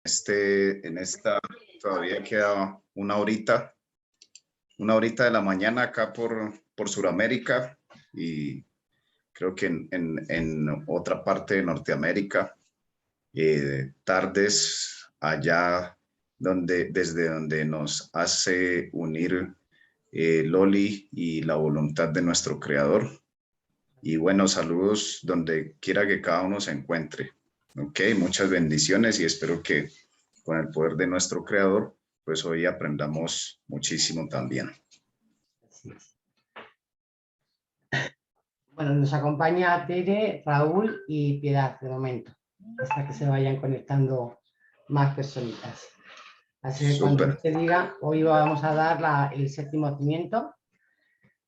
En esta todavía queda una horita de la mañana acá por Sudamérica y creo que en otra parte de Norteamérica, tardes allá desde donde nos hace unir Loli y la voluntad de nuestro Creador. Y buenos saludos donde quiera que cada uno se encuentre. Ok, muchas bendiciones y espero que con el poder de nuestro Creador, pues hoy aprendamos muchísimo también. Así es. Bueno, nos acompaña Tere, Raúl y Piedad de momento, hasta que se vayan conectando más personitas. Así que cuando usted diga, hoy vamos a dar el séptimo cimiento.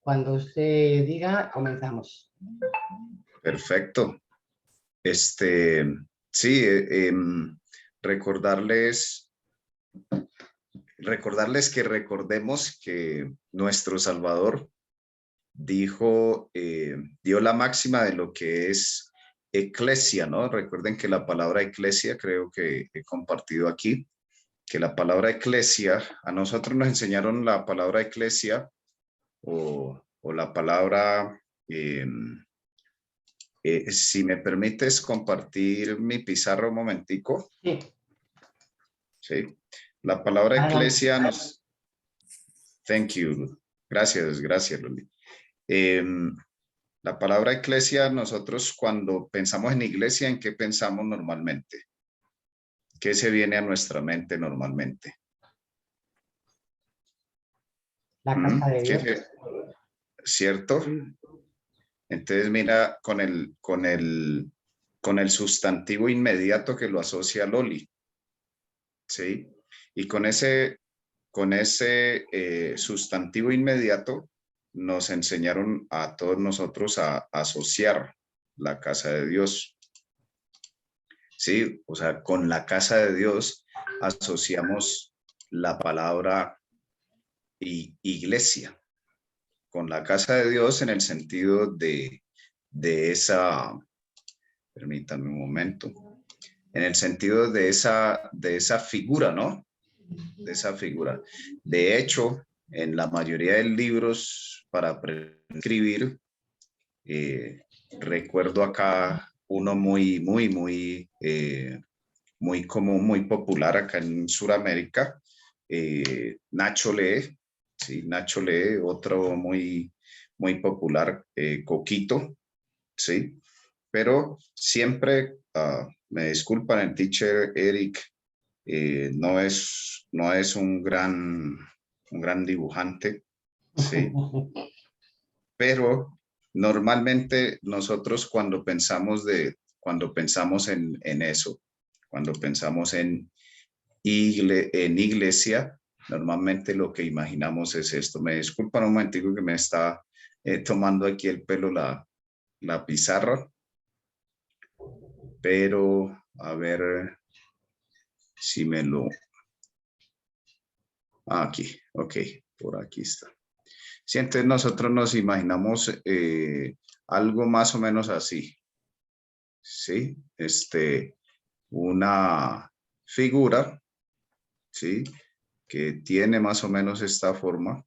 Cuando usted diga, comenzamos. Perfecto. Sí, recordarles que recordemos que nuestro Salvador dio la máxima de lo que es eclesia, ¿no? Recuerden que la palabra eclesia, creo que he compartido aquí, que la palabra eclesia, a nosotros nos enseñaron la palabra eclesia o la palabra, si me permites compartir mi pizarra un momentico. Sí. Sí. La palabra eclesia nos... Thank you. Gracias, Luli. La palabra eclesia, nosotros cuando pensamos en iglesia, ¿en qué pensamos normalmente? ¿Qué se viene a nuestra mente normalmente? La casa de Dios. ¿Cierto? Entonces mira, con el sustantivo inmediato que lo asocia a Loli. ¿Sí? Y con ese sustantivo inmediato nos enseñaron a todos nosotros a asociar la casa de Dios. Sí, o sea, con la casa de Dios asociamos la palabra iglesia, con la casa de Dios en el sentido de esa, permítame un momento, en el sentido de esa figura, ¿no? De esa figura. De hecho, en la mayoría de libros para escribir, recuerdo acá uno muy común, muy popular acá en Sudamérica, Nacho Lee, ¿sí? Nacho Lee, otro muy popular, Coquito, ¿sí? Pero siempre, me disculpan, el teacher Eric no es un gran dibujante, ¿sí? Pero normalmente nosotros cuando pensamos en eso, cuando pensamos en iglesia, normalmente lo que imaginamos es esto. Me disculpan un momentico que me está tomando aquí el pelo la pizarra, pero a ver si me lo... aquí, ok, por aquí está. Sí, entonces nosotros nos imaginamos algo más o menos así, ¿sí? Una figura, ¿sí? Que tiene más o menos esta forma.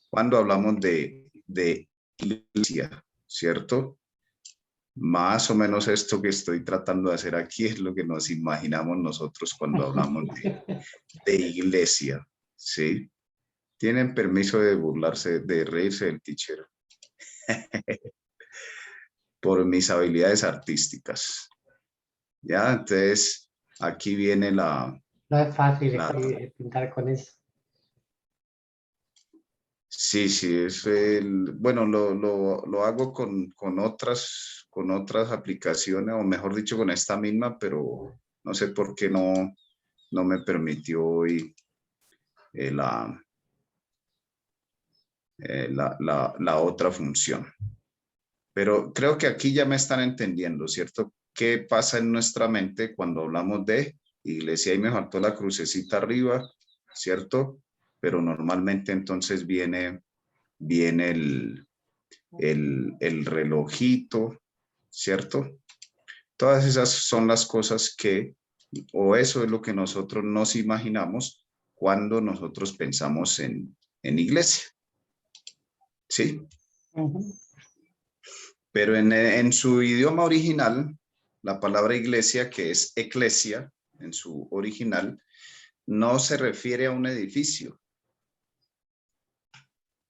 Cuando hablamos de iglesia, ¿cierto? Más o menos esto que estoy tratando de hacer aquí es lo que nos imaginamos nosotros cuando hablamos de iglesia, ¿sí? Tienen permiso de burlarse, de reírse del teacher por mis habilidades artísticas. Ya, entonces aquí viene No es fácil pintar con eso. Sí, es bueno, lo hago con otras aplicaciones, o mejor dicho, con esta misma, pero no sé por qué no me permitió hoy la otra función. Pero creo que aquí ya me están entendiendo, ¿cierto? ¿Qué pasa en nuestra mente cuando hablamos de iglesia? Y me faltó la crucecita arriba, ¿cierto? Pero normalmente entonces viene el relojito, ¿cierto? Todas esas son las cosas que o eso es lo que nosotros nos imaginamos cuando nosotros pensamos en iglesia, ¿sí? Pero en su idioma original, la palabra iglesia, que es eclesia, en su original, no se refiere a un edificio,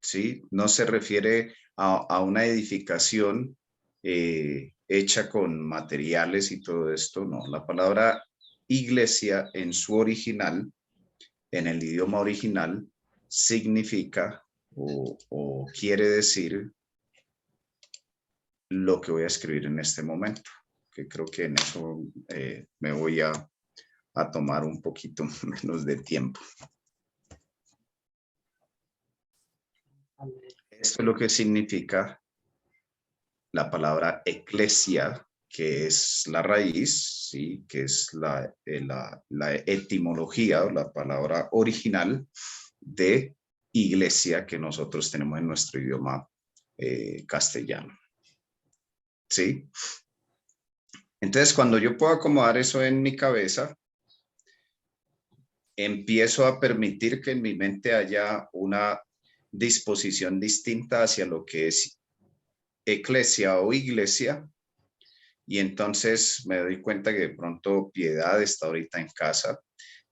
¿sí? No se refiere a una edificación hecha con materiales y todo esto, no. La palabra iglesia en su original, en el idioma original, significa o quiere decir lo que voy a escribir en este momento, que creo que en eso me voy a tomar un poquito menos de tiempo. Esto es lo que significa la palabra eclesia, que es la raíz, ¿sí? Que es la etimología o la palabra original de iglesia que nosotros tenemos en nuestro idioma castellano. ¿Sí? Entonces, cuando yo puedo acomodar eso en mi cabeza, empiezo a permitir que en mi mente haya una disposición distinta hacia lo que es eclesia o iglesia, y entonces me doy cuenta que de pronto Piedad está ahorita en casa,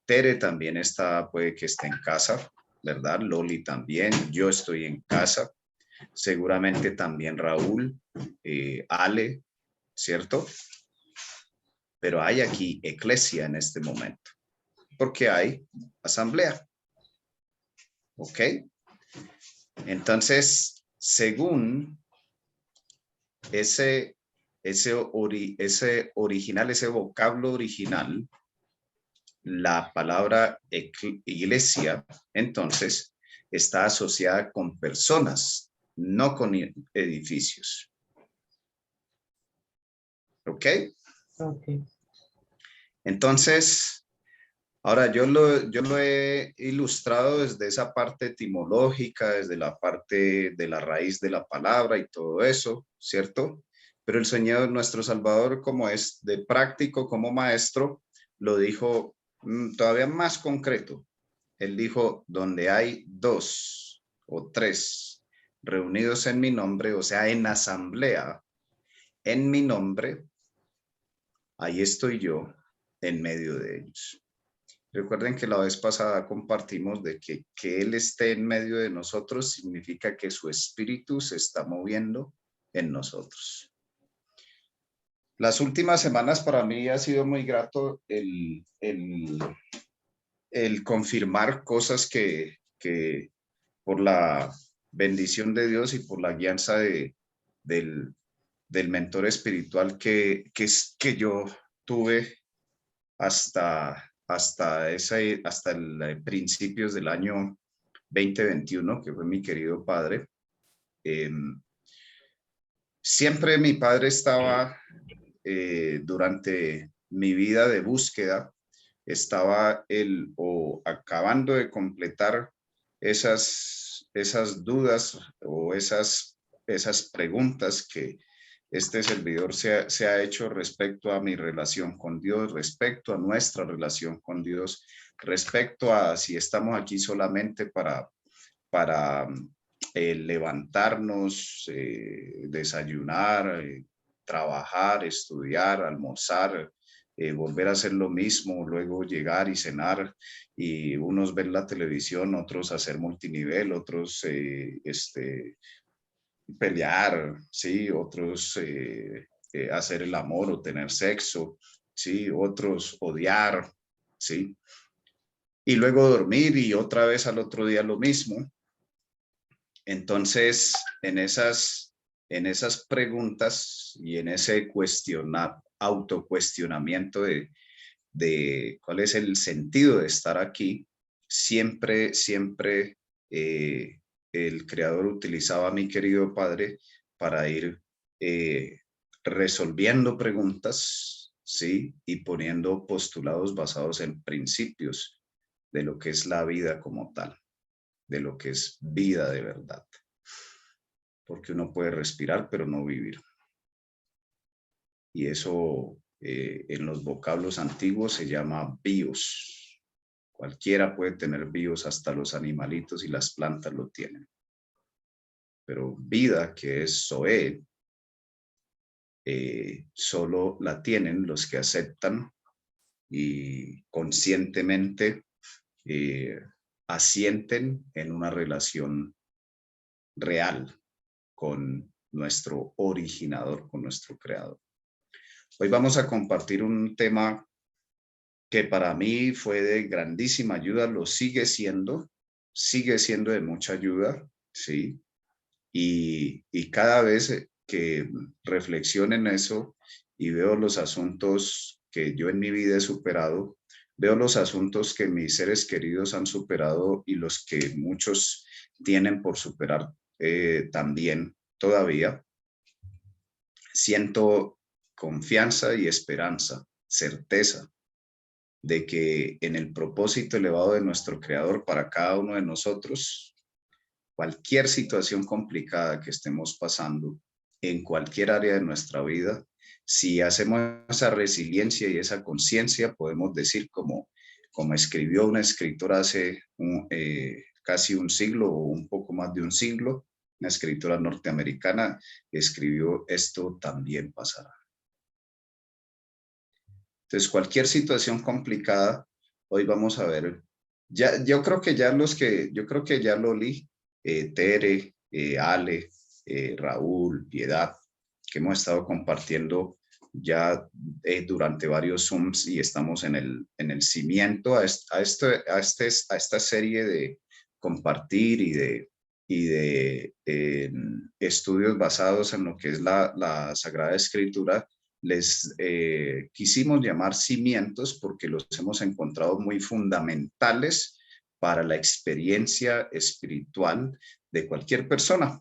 Tere también está, puede que esté en casa, ¿verdad? Loli también, yo estoy en casa, seguramente también Raúl, Ale, ¿cierto? Pero hay aquí eclesia en este momento, porque hay asamblea, ¿ok? Entonces, según ese original, ese vocablo original, la palabra iglesia, entonces, está asociada con personas, no con edificios. ¿Ok? Ok. Entonces, ahora yo lo he ilustrado desde esa parte etimológica, desde la parte de la raíz de la palabra y todo eso, ¿cierto? Pero el Señor, nuestro Salvador, como es de práctico, como maestro, lo dijo todavía más concreto. Él dijo, donde hay 2 o 3 reunidos en mi nombre, o sea, en asamblea, en mi nombre, ahí estoy yo en medio de ellos. Recuerden que la vez pasada compartimos de que Él esté en medio de nosotros significa que su espíritu se está moviendo en nosotros. Las últimas semanas para mí ha sido muy grato el confirmar cosas que por la bendición de Dios y por la guianza del mentor espiritual que yo tuve hasta principios del año 2021, que fue mi querido padre. Siempre mi padre estaba, durante mi vida de búsqueda, estaba él o acabando de completar esas dudas o esas preguntas que este servidor se ha hecho respecto a mi relación con Dios, respecto a nuestra relación con Dios, respecto a si estamos aquí solamente para levantarnos, desayunar, trabajar, estudiar, almorzar, volver a hacer lo mismo, luego llegar y cenar, y unos ver la televisión, otros hacer multinivel, otros pelear, ¿sí? Otros hacer el amor o tener sexo, ¿sí? Otros odiar, ¿sí? Y luego dormir y otra vez al otro día lo mismo. Entonces, en esas preguntas y en ese autocuestionamiento de cuál es el sentido de estar aquí, siempre el Creador utilizaba a mi querido padre para ir resolviendo preguntas, ¿sí? Y poniendo postulados basados en principios de lo que es la vida como tal, de lo que es vida de verdad. Porque uno puede respirar, pero no vivir. Y eso en los vocablos antiguos se llama bios. Cualquiera puede tener bios, hasta los animalitos y las plantas lo tienen. Pero vida, que es zoe, solo la tienen los que aceptan y conscientemente asienten en una relación real con nuestro originador, con nuestro creador. Hoy vamos a compartir un tema que para mí fue de grandísima ayuda, lo sigue siendo de mucha ayuda, ¿sí? Y cada vez que reflexiono en eso y veo los asuntos que yo en mi vida he superado, veo los asuntos que mis seres queridos han superado y los que muchos tienen por superar también todavía, siento confianza y esperanza, certeza de que en el propósito elevado de nuestro Creador para cada uno de nosotros, cualquier situación complicada que estemos pasando en cualquier área de nuestra vida, si hacemos esa resiliencia y esa conciencia, podemos decir como escribió una escritora hace casi un siglo o un poco más de un siglo, una escritora norteamericana, escribió: esto también pasará. Entonces, cualquier situación complicada, hoy vamos a ver, yo creo que ya Loli, Tere, Ale, Raúl, Piedad, que hemos estado compartiendo ya durante varios Zooms y estamos en el cimiento a esta serie de compartir y de estudios basados en lo que es la Sagrada Escritura. Les quisimos llamar cimientos porque los hemos encontrado muy fundamentales para la experiencia espiritual de cualquier persona,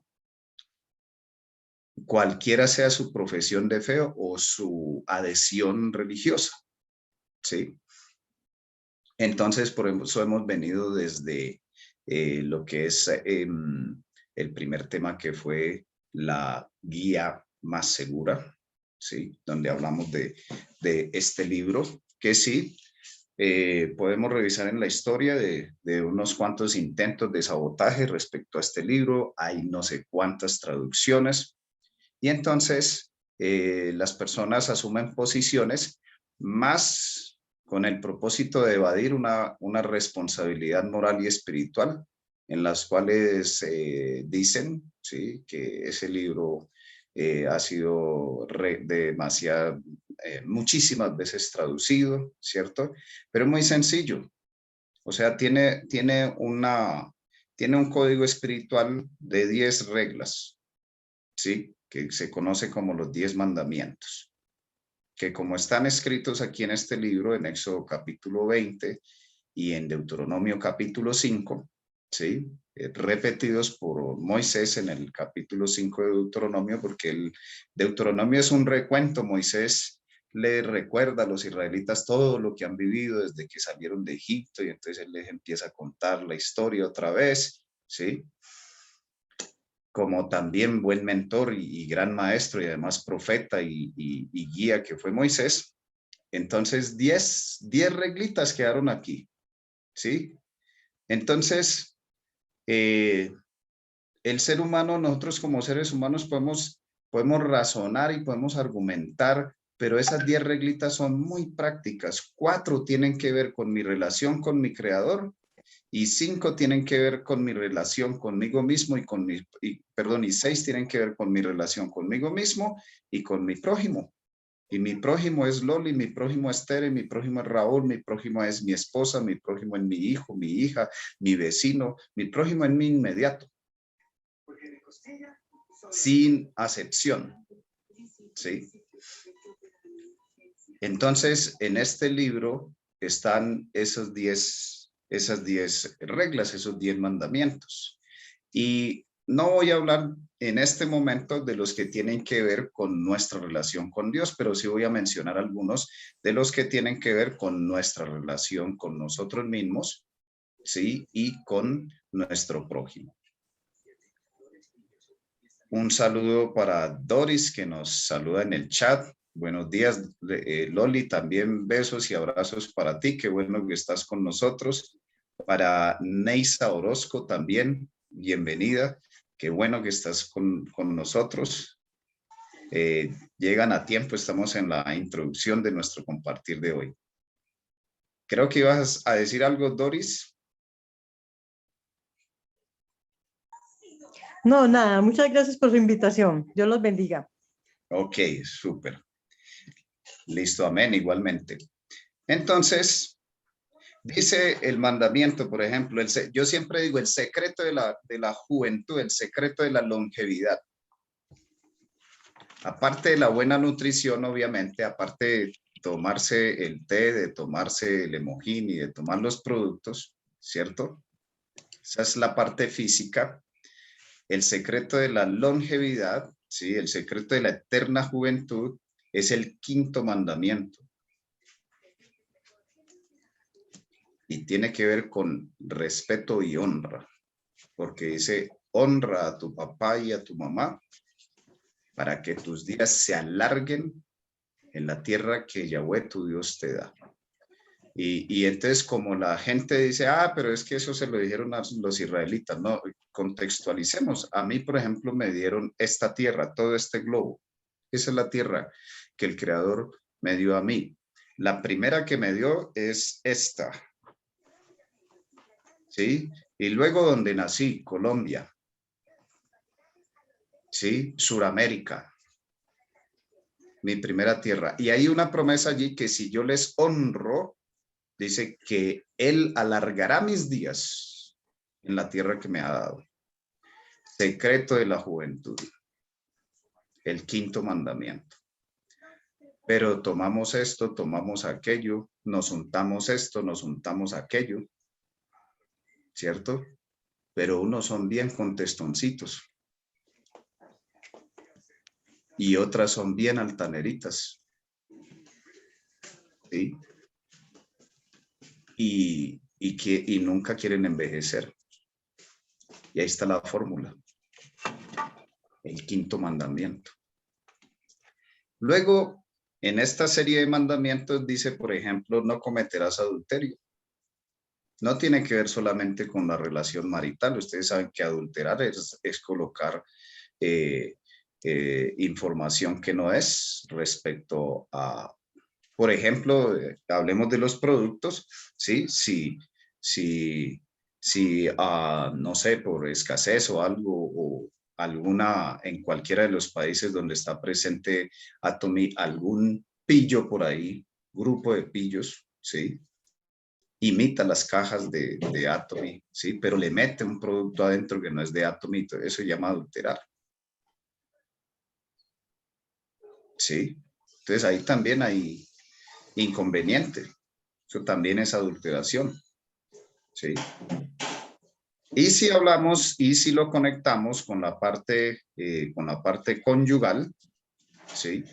cualquiera sea su profesión de fe o su adhesión religiosa, ¿sí? Entonces, por eso hemos venido desde lo que es el primer tema, que fue la guía más segura, ¿sí? Donde hablamos de este libro, que sí, podemos revisar en la historia de unos cuantos intentos de sabotaje respecto a este libro. Hay no sé cuántas traducciones. Y entonces las personas asumen posiciones más con el propósito de evadir una responsabilidad moral y espiritual, en las cuales dicen, ¿sí?, que ese libro ha sido muchísimas veces traducido, ¿cierto? Pero es muy sencillo. O sea, tiene un código espiritual de 10 reglas, ¿sí?, que se conoce como los 10 mandamientos, que como están escritos aquí en este libro, en Éxodo capítulo 20 y en Deuteronomio capítulo 5, ¿sí?, repetidos por Moisés en el capítulo 5 de Deuteronomio, porque el Deuteronomio es un recuento. Moisés le recuerda a los israelitas todo lo que han vivido desde que salieron de Egipto, y entonces él les empieza a contar la historia otra vez, ¿sí? Como también buen mentor y gran maestro y además profeta y guía que fue Moisés. Entonces 10 reglitas quedaron aquí, ¿sí? Entonces, el ser humano, nosotros como seres humanos podemos razonar y podemos argumentar, pero esas 10 reglitas son muy prácticas. 4 tienen que ver con mi relación con mi creador, y 5 tienen que ver con mi relación conmigo mismo y 6 tienen que ver con mi relación conmigo mismo y con mi prójimo. Y mi prójimo es Loli, mi prójimo es Tere, mi prójimo es Raúl, mi prójimo es mi esposa, mi prójimo es mi hijo, mi hija, mi vecino, mi prójimo es mi inmediato. Sin acepción, ¿sí? Entonces, en este libro están esas 10 reglas, esos 10 mandamientos. Y no voy a hablar en este momento de los que tienen que ver con nuestra relación con Dios, pero sí voy a mencionar algunos de los que tienen que ver con nuestra relación con nosotros mismos, ¿sí?, y con nuestro prójimo. Un saludo para Doris, que nos saluda en el chat Buenos días, Loli, también besos y abrazos para ti, qué bueno que estás con nosotros. Para Neisa Orozco también, bienvenida, qué bueno que estás con nosotros. Llegan a tiempo, estamos en la introducción de nuestro compartir de hoy. Creo que ibas a decir algo, Doris. No, nada, muchas gracias por su invitación. Dios los bendiga. Ok, súper. Listo, amén, igualmente. Entonces, dice el mandamiento, por ejemplo, yo siempre digo el secreto de la juventud, el secreto de la longevidad. Aparte de la buena nutrición, obviamente, aparte de tomarse el té, de tomarse el emojín y de tomar los productos, ¿cierto? Esa es la parte física. El secreto de la longevidad, ¿sí? El secreto de la eterna juventud es el quinto mandamiento. Y tiene que ver con respeto y honra, porque dice, honra a tu papá y a tu mamá para que tus días se alarguen en la tierra que Yahweh tu Dios te da. Y entonces como la gente dice, pero es que eso se lo dijeron a los israelitas, no, contextualicemos. A mí, por ejemplo, me dieron esta tierra, todo este globo. Esa es la tierra que el Creador me dio a mí. La primera que me dio es esta, ¿sí? Y luego donde nací, Colombia, ¿sí? Suramérica, mi primera tierra. Y hay una promesa allí que si yo les honro, dice que Él alargará mis días en la tierra que me ha dado. Secreto de la juventud. El quinto mandamiento. Pero tomamos esto, tomamos aquello, nos untamos esto, nos untamos aquello, ¿cierto? Pero unos son bien contestoncitos y otras son bien altaneritas, ¿sí? Y nunca quieren envejecer. Y ahí está la fórmula. El quinto mandamiento. Luego, en esta serie de mandamientos dice, por ejemplo, no cometerás adulterio. No tiene que ver solamente con la relación marital. Ustedes saben que adulterar es colocar información que no es respecto a, por ejemplo, hablemos de los productos, ¿sí? Si no sé, por escasez o algo, o alguna, en cualquiera de los países donde está presente Atomy, algún pillo por ahí, grupo de pillos, ¿sí? Imita las cajas de Atomy, ¿sí? Pero le mete un producto adentro que no es de Atomy, eso se llama adulterar. ¿Sí? Entonces ahí también hay inconveniente. Eso también es adulteración. ¿Sí? Y si hablamos y si lo conectamos con la parte conyugal, ¿sí?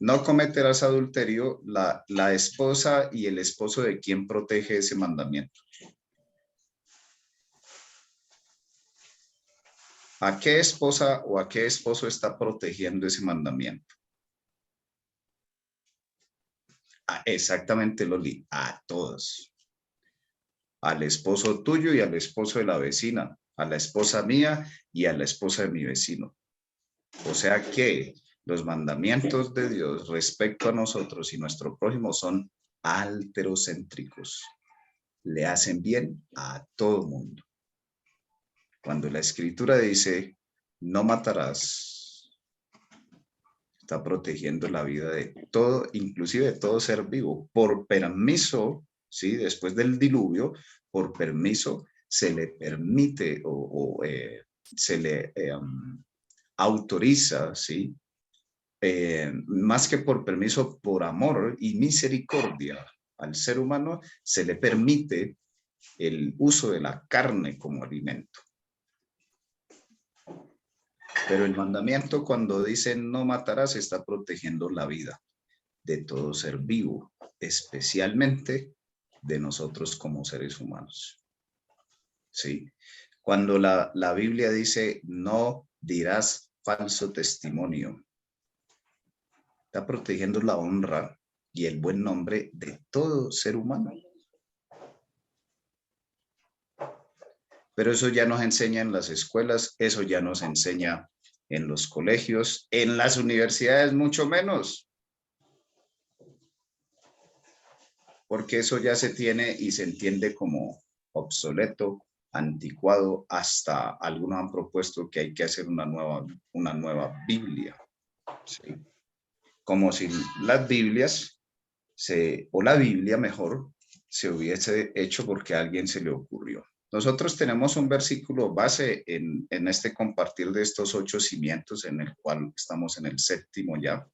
No cometerás adulterio, la esposa y el esposo de quien protege ese mandamiento. ¿A qué esposa o a qué esposo está protegiendo ese mandamiento? Exactamente, Loli, a todos. Al esposo tuyo y al esposo de la vecina, a la esposa mía y a la esposa de mi vecino. O sea que los mandamientos de Dios respecto a nosotros y nuestro prójimo son alterocéntricos. Le hacen bien a todo mundo. Cuando la escritura dice, no matarás, está protegiendo la vida de todo, inclusive de todo ser vivo, por permiso, ¿sí? Después del diluvio, por permiso, se le permite se le autoriza, ¿sí? Más que por permiso, por amor y misericordia al ser humano, se le permite el uso de la carne como alimento. Pero el mandamiento cuando dice no matarás está protegiendo la vida de todo ser vivo, especialmente de nosotros como seres humanos. ¿Sí? Cuando la Biblia dice no dirás falso testimonio, está protegiendo la honra y el buen nombre de todo ser humano. Pero eso ya nos enseña en las escuelas, eso ya nos enseña en los colegios, en las universidades mucho menos. Porque eso ya se tiene y se entiende como obsoleto, anticuado, hasta algunos han propuesto que hay que hacer una nueva Biblia. ¿Sí? Como si las Biblias, o la Biblia mejor, se hubiese hecho porque a alguien se le ocurrió. Nosotros tenemos un versículo base en este compartir de estos 8 cimientos, en el cual estamos en el 7º ya,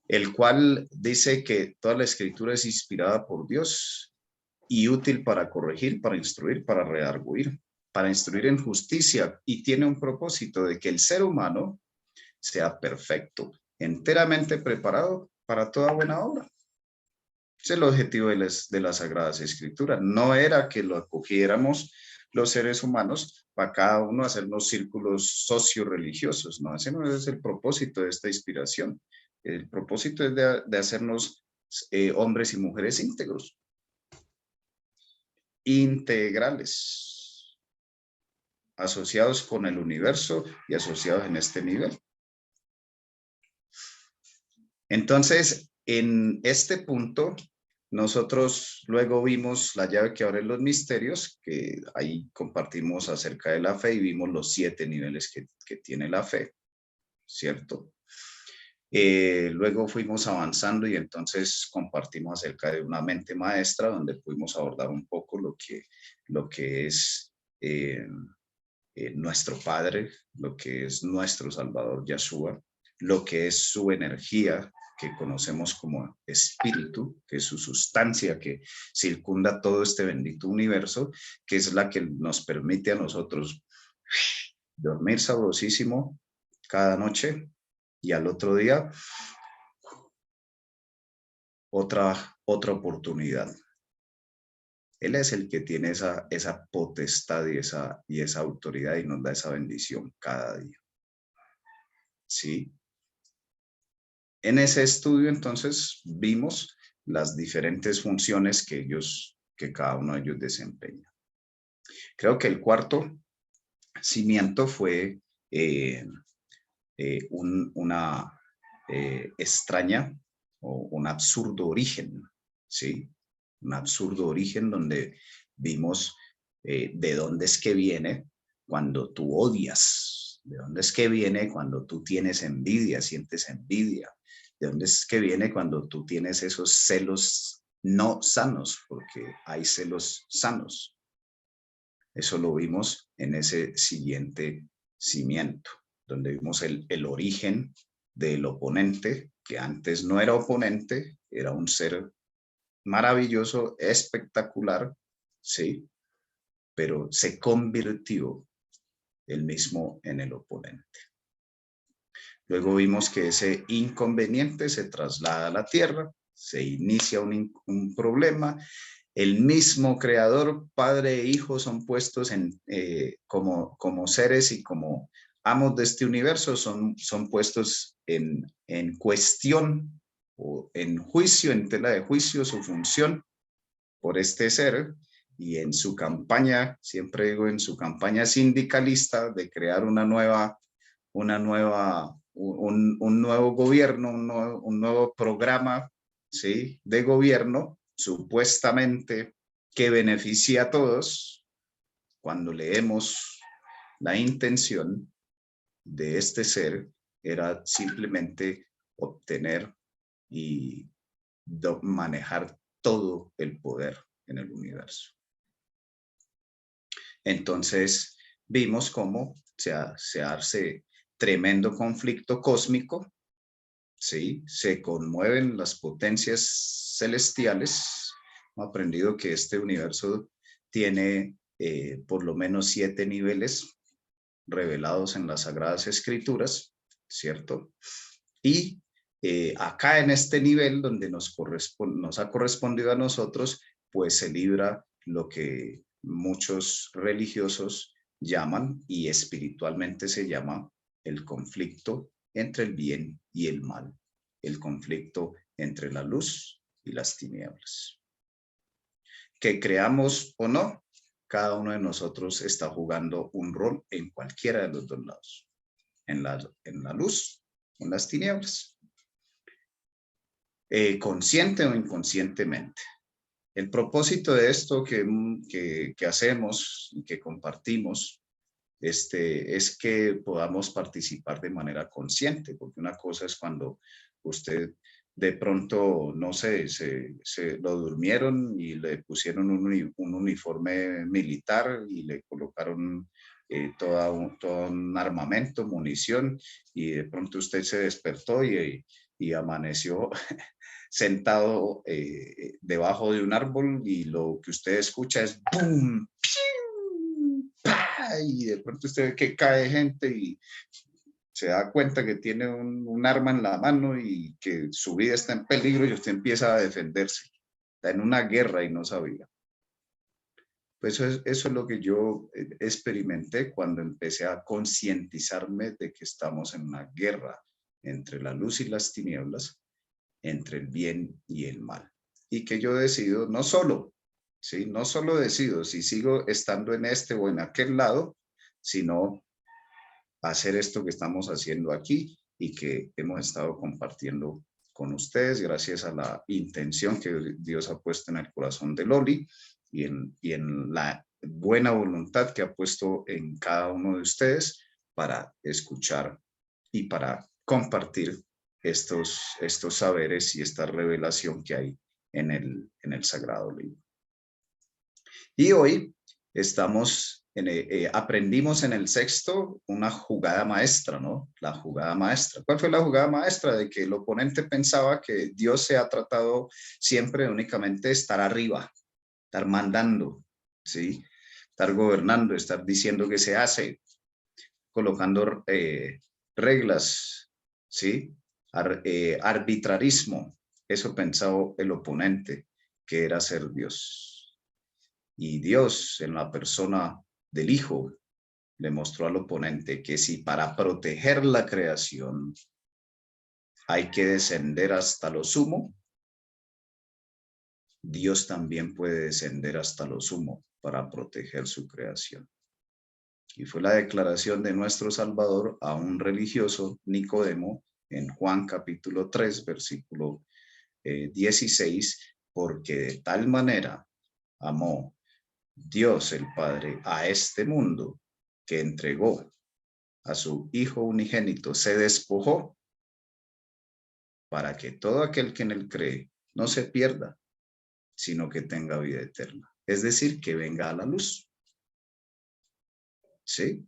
el cual dice que toda la escritura es inspirada por Dios y útil para corregir, para instruir, para redarguir, para instruir en justicia, y tiene un propósito de que el ser humano sea perfecto, enteramente preparado para toda buena obra. Ese es el objetivo de las Sagradas Escrituras. No era que lo acogiéramos los seres humanos para cada uno hacernos círculos socio-religiosos, no, ese no es el propósito de esta inspiración. El propósito es de hacernos hombres y mujeres íntegros, integrales, asociados con el universo y asociados en este nivel. Entonces, en este punto, nosotros luego vimos la llave que abre los misterios, que ahí compartimos acerca de la fe y vimos los 7 niveles que tiene la fe, ¿cierto? Luego fuimos avanzando y entonces compartimos acerca de una mente maestra, donde pudimos abordar un poco lo que es nuestro Padre, lo que es nuestro Salvador Yahshua, lo que es su energía, que conocemos como espíritu, que es su sustancia que circunda todo este bendito universo, que es la que nos permite a nosotros dormir sabrosísimo cada noche y al otro día otra oportunidad. Él es el que tiene esa potestad y esa autoridad y nos da esa bendición cada día. ¿Sí? En ese estudio, entonces, vimos las diferentes funciones que cada uno de ellos desempeña. Creo que el 4º cimiento fue una extraña o un absurdo origen, ¿sí? Un absurdo origen donde vimos de dónde es que viene cuando tú odias, de dónde es que viene cuando tú tienes envidia, sientes envidia, de dónde es que viene cuando tú tienes esos celos no sanos, porque hay celos sanos. Eso lo vimos en ese siguiente cimiento, donde vimos el origen del oponente, que antes no era oponente, era un ser maravilloso, espectacular, ¿sí? Pero se convirtió él mismo en el oponente. Luego vimos que ese inconveniente se traslada a la tierra, se inicia un problema. El mismo creador, padre e hijo, son puestos como seres y como amos de este universo, son puestos en cuestión o en juicio, en tela de juicio, su función por este ser, y en su campaña, siempre digo, en su campaña sindicalista de crear un nuevo gobierno, un nuevo programa, ¿sí?, de gobierno, supuestamente que beneficia a todos. Cuando leemos la intención de este ser, era simplemente obtener y manejar todo el poder en el universo. Entonces vimos cómo se hace tremendo conflicto cósmico, ¿sí? Se conmueven las potencias celestiales. Hemos aprendido que este universo tiene por lo menos 7 niveles revelados en las Sagradas Escrituras, ¿cierto? Y acá en este nivel donde nos ha correspondido a nosotros, pues se libra lo que muchos religiosos llaman, y espiritualmente se llama, el conflicto entre el bien y el mal. el conflicto entre la luz y las tinieblas. Que creamos o no, cada uno de nosotros está jugando un rol en cualquiera de los dos lados, en la luz, en las tinieblas, consciente o inconscientemente. El propósito de esto que hacemos y que compartimos es que podamos participar de manera consciente, porque una cosa es cuando usted de pronto, no sé, se lo durmieron y le pusieron un uniforme militar y le colocaron todo un armamento, munición, y de pronto usted se despertó y amaneció sentado debajo de un árbol y lo que usted escucha es ¡pum! Y de pronto usted ve que cae gente y se da cuenta que tiene un arma en la mano y que su vida está en peligro y usted empieza a defenderse. Está en una guerra y no sabía. Pues eso es lo que yo experimenté cuando empecé a concientizarme de que estamos en una guerra entre la luz y las tinieblas, entre el bien y el mal. Y que yo decido no solo decido si sigo estando en este o en aquel lado, sino hacer esto que estamos haciendo aquí y que hemos estado compartiendo con ustedes gracias a la intención que Dios ha puesto en el corazón de Loli y en la buena voluntad que ha puesto en cada uno de ustedes para escuchar y para compartir estos saberes y esta revelación que hay en el Sagrado Libro. Y hoy aprendimos en el sexto una jugada maestra, ¿no? La jugada maestra. ¿Cuál fue la jugada maestra? De que el oponente pensaba que Dios se ha tratado siempre únicamente estar arriba, estar mandando, ¿sí? Estar gobernando, estar diciendo qué se hace, colocando reglas, ¿sí? Arbitrarismo. Eso pensaba el oponente, que era ser Dios. Y Dios, en la persona del Hijo, le mostró al oponente que si para proteger la creación hay que descender hasta lo sumo, Dios también puede descender hasta lo sumo para proteger su creación. Y fue la declaración de nuestro Salvador a un religioso, Nicodemo, en Juan capítulo 3, versículo 16, porque de tal manera amó Dios el Padre a este mundo que entregó a su Hijo unigénito, se despojó para que todo aquel que en él cree no se pierda, sino que tenga vida eterna. Es decir, que venga a la luz. ¿Sí?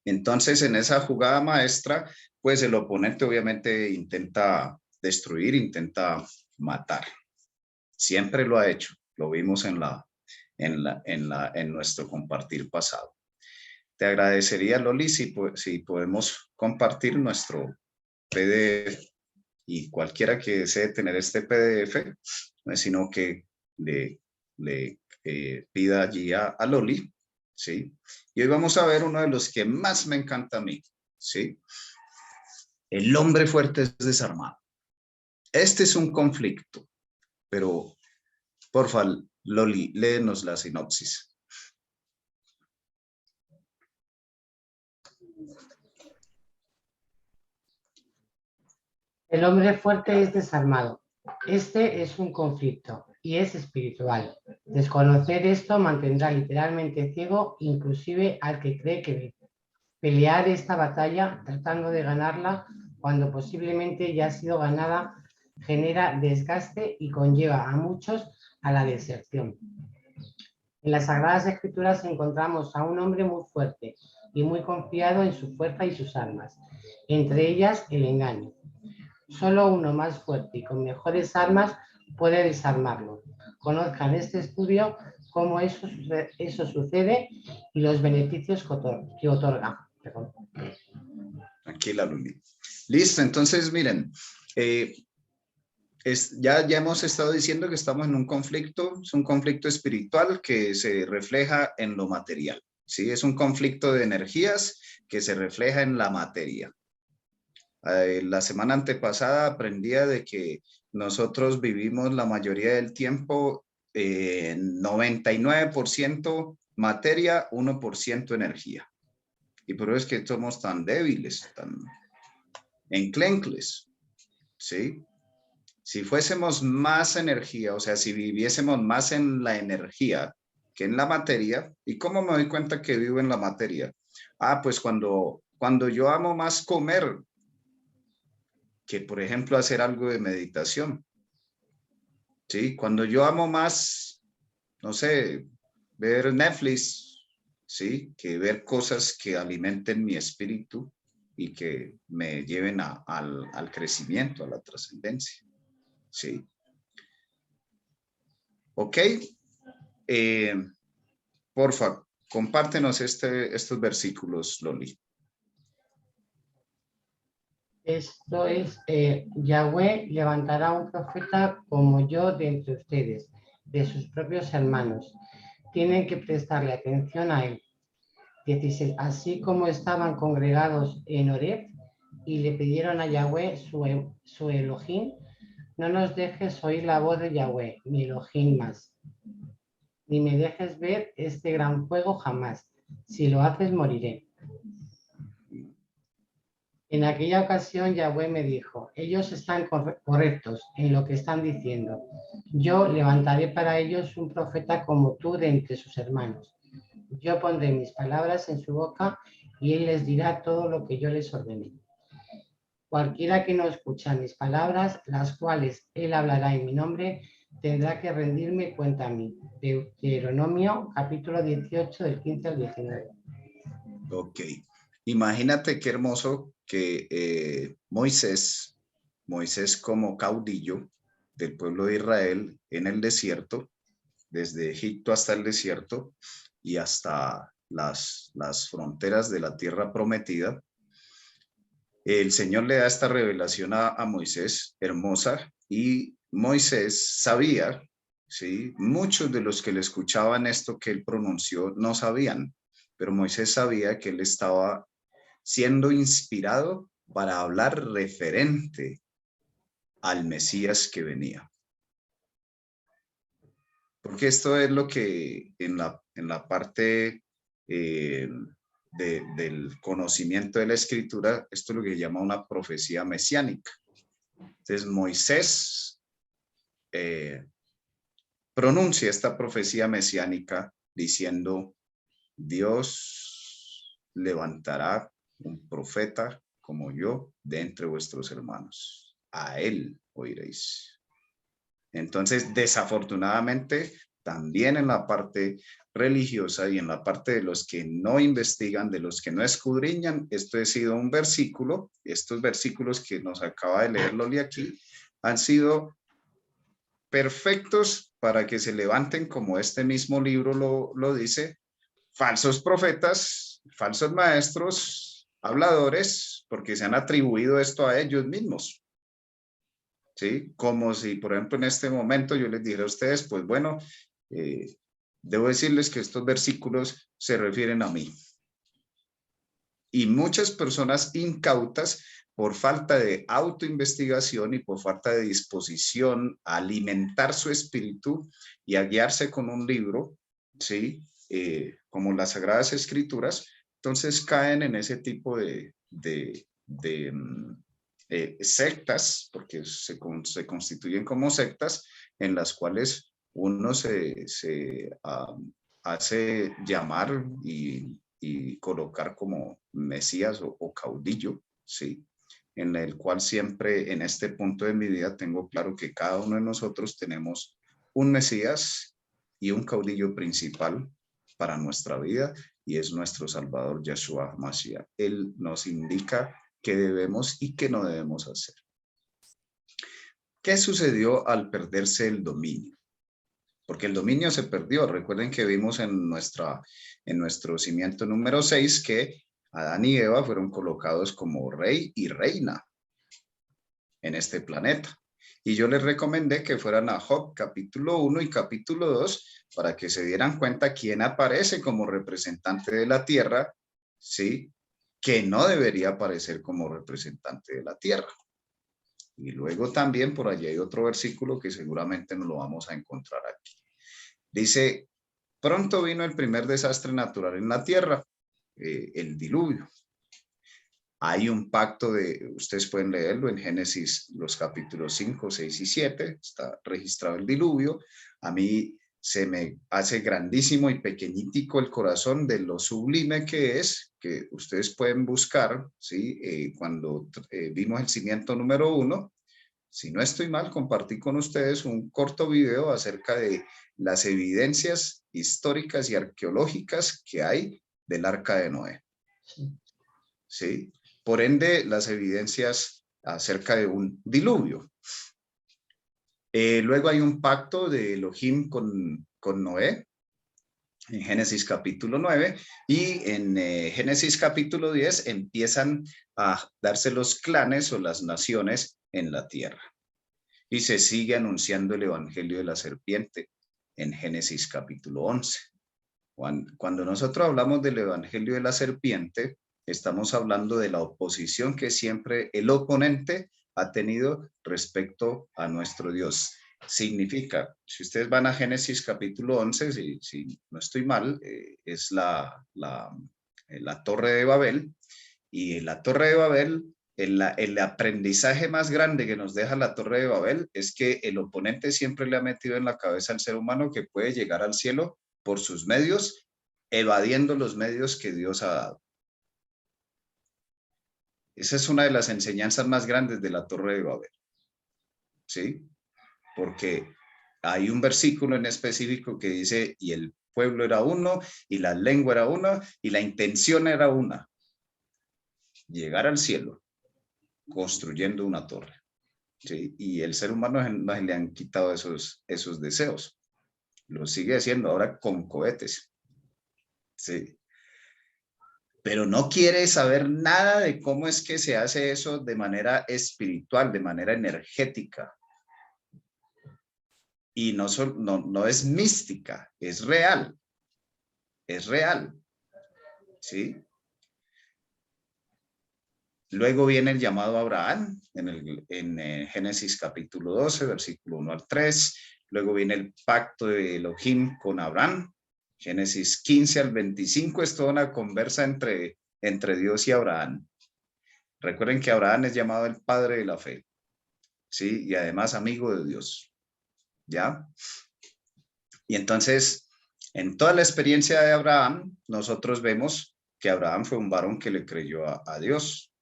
Entonces, en esa jugada maestra, pues el oponente obviamente intenta destruir, intenta matar. Siempre lo ha hecho. Lo vimos en nuestro compartir pasado. Te agradecería, Loli, si podemos compartir nuestro PDF y cualquiera que desee tener este PDF, sino que le pida allí a Loli, ¿sí? Y hoy vamos a ver uno de los que más me encanta a mí, ¿sí? El hombre fuerte es desarmado. Este es un conflicto, pero porfa, Loli, léenos la sinopsis. El hombre fuerte es desarmado. Este es un conflicto y es espiritual. Desconocer esto mantendrá literalmente ciego inclusive al que cree que ve. Pelear esta batalla tratando de ganarla cuando posiblemente ya ha sido ganada genera desgaste y conlleva a muchos a la deserción. En las Sagradas Escrituras encontramos a un hombre muy fuerte y muy confiado en su fuerza y sus armas, entre ellas el engaño. Solo uno más fuerte y con mejores armas puede desarmarlo. Conozcan este estudio, cómo eso sucede y los beneficios que otorga. Perdón. Tranquila, Luli. Listo, entonces miren, ya hemos estado diciendo que estamos en un conflicto, es un conflicto espiritual que se refleja en lo material, ¿sí? Es un conflicto de energías que se refleja en la materia. La semana antepasada aprendía de que nosotros vivimos la mayoría del tiempo 99% materia, 1% energía. Y por eso es que somos tan débiles, tan enclencles, ¿sí? Si fuésemos más energía, o sea, si viviésemos más en la energía que en la materia, ¿y cómo me doy cuenta que vivo en la materia? Ah, pues cuando yo amo más comer que, por ejemplo, hacer algo de meditación, ¿sí? Cuando yo amo más, no sé, ver Netflix, ¿sí? Que ver cosas que alimenten mi espíritu y que me lleven al crecimiento, a la trascendencia, ¿sí? Ok, porfa, compártenos estos versículos, Loli. Esto es, Yahweh levantará un profeta como yo de entre ustedes, de sus propios hermanos. Tienen que prestarle atención a él. 16. Así como estaban congregados en Horeb y le pidieron a Yahweh su Elohim, no nos dejes oír la voz de Yahweh, mi Elohim más, ni me dejes ver este gran fuego jamás. Si lo haces, moriré. En aquella ocasión Yahweh me dijo, ellos están correctos en lo que están diciendo. Yo levantaré para ellos un profeta como tú de entre sus hermanos. Yo pondré mis palabras en su boca y él les dirá todo lo que yo les ordené. Cualquiera que no escucha mis palabras, las cuales él hablará en mi nombre, tendrá que rendirme cuenta a mí. Deuteronomio, capítulo 18, del 15 al 19. Ok. Imagínate qué hermoso que Moisés como caudillo del pueblo de Israel en el desierto, desde Egipto hasta el desierto y hasta las fronteras de la tierra prometida, el Señor le da esta revelación a Moisés, hermosa, y Moisés sabía, ¿sí? Muchos de los que le escuchaban esto que él pronunció no sabían, pero Moisés sabía que él estaba siendo inspirado para hablar referente al Mesías que venía. Porque esto es lo que en la parte del conocimiento de la escritura, esto es lo que llama una profecía mesiánica. Entonces Moisés pronuncia esta profecía mesiánica diciendo, Dios levantará un profeta como yo de entre vuestros hermanos. A él oiréis. Entonces, desafortunadamente, también en la parte religiosa y en la parte de los que no investigan, de los que no escudriñan, esto ha sido un versículo, estos versículos que nos acaba de leer Loli aquí, han sido perfectos para que se levanten, como este mismo libro lo dice, falsos profetas, falsos maestros, habladores, porque se han atribuido esto a ellos mismos. ¿Sí? Como si, por ejemplo, en este momento yo les dijera a ustedes, pues bueno, debo decirles que estos versículos se refieren a mí. Y muchas personas incautas, por falta de autoinvestigación y por falta de disposición a alimentar su espíritu y a guiarse con un libro, ¿sí? Como las Sagradas Escrituras, entonces caen en ese tipo de sectas, porque se constituyen como sectas en las cuales uno se hace llamar y colocar como Mesías o caudillo, ¿sí? En el cual siempre en este punto de mi vida tengo claro que cada uno de nosotros tenemos un Mesías y un caudillo principal para nuestra vida y es nuestro Salvador Yeshua Mashiach. Él nos indica qué debemos y qué no debemos hacer. ¿Qué sucedió al perderse el dominio? Porque el dominio se perdió. Recuerden que vimos en nuestro cimiento número 6 que Adán y Eva fueron colocados como rey y reina en este planeta. Y yo les recomendé que fueran a Job capítulo 1 y capítulo 2 para que se dieran cuenta quién aparece como representante de la tierra, ¿sí? que no debería aparecer como representante de la tierra. Y luego también por allí hay otro versículo que seguramente nos lo vamos a encontrar aquí. Dice, pronto vino el primer desastre natural en la tierra, el diluvio. Hay un pacto ustedes pueden leerlo en Génesis, los capítulos 5, 6 y 7, está registrado el diluvio. A mí se me hace grandísimo y pequeñitico el corazón de lo sublime que es, que ustedes pueden buscar, ¿sí? Cuando vimos el cimiento número 1, si no estoy mal, compartí con ustedes un corto video acerca de las evidencias históricas y arqueológicas que hay del Arca de Noé. ¿Sí? Por ende, las evidencias acerca de un diluvio. Luego hay un pacto de Elohim con Noé, en Génesis capítulo 9, y en Génesis capítulo 10 empiezan a darse los clanes o las naciones en la tierra. Y se sigue anunciando el evangelio de la serpiente en Génesis capítulo 11. Cuando nosotros hablamos del evangelio de la serpiente, estamos hablando de la oposición que siempre el oponente ha tenido respecto a nuestro Dios. Significa, si ustedes van a Génesis capítulo 11, si no estoy mal, es la Torre de Babel, y en la Torre de Babel, el aprendizaje más grande que nos deja la Torre de Babel es que el oponente siempre le ha metido en la cabeza al ser humano que puede llegar al cielo por sus medios, evadiendo los medios que Dios ha dado. Esa es una de las enseñanzas más grandes de la Torre de Babel. ¿Sí? Porque hay un versículo en específico que dice, y el pueblo era uno, y la lengua era una, y la intención era una. Llegar al cielo, construyendo una torre. ¿Sí? Y el ser humano no le han quitado esos deseos. Lo sigue haciendo ahora con cohetes. Sí. Pero no quiere saber nada de cómo es que se hace eso de manera espiritual, de manera energética. Y no es mística, es real. Es real. ¿Sí? Luego viene el llamado a Abraham en Génesis capítulo 12, versículo 1 al 3. Luego viene el pacto de Elohim con Abraham. Génesis 15 al 25 es toda una conversa entre Dios y Abraham. Recuerden que Abraham es llamado el padre de la fe, ¿sí? Y además amigo de Dios, ¿ya? Y entonces, en toda la experiencia de Abraham, nosotros vemos que Abraham fue un varón que le creyó a Dios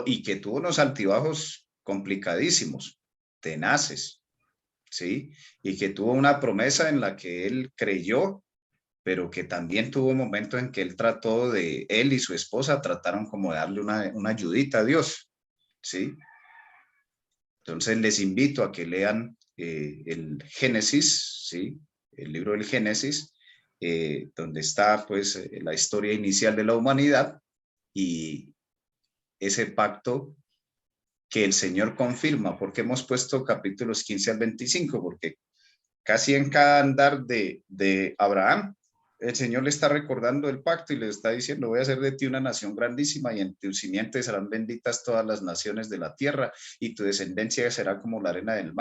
y que tuvo unos altibajos complicadísimos, tenaces, ¿sí? Y que tuvo una promesa en la que él creyó, pero que también tuvo momentos en que él y su esposa trataron como de darle una ayudita a Dios, ¿sí? Entonces les invito a que lean el Génesis, ¿sí? El libro del Génesis, donde está pues la historia inicial de la humanidad y ese pacto que el Señor confirma. Porque hemos puesto capítulos 15 al 25, porque casi en cada andar de Abraham, el Señor le está recordando el pacto y le está diciendo, voy a hacer de ti una nación grandísima y en tu simiente serán benditas todas las naciones de la tierra y tu descendencia será como la arena del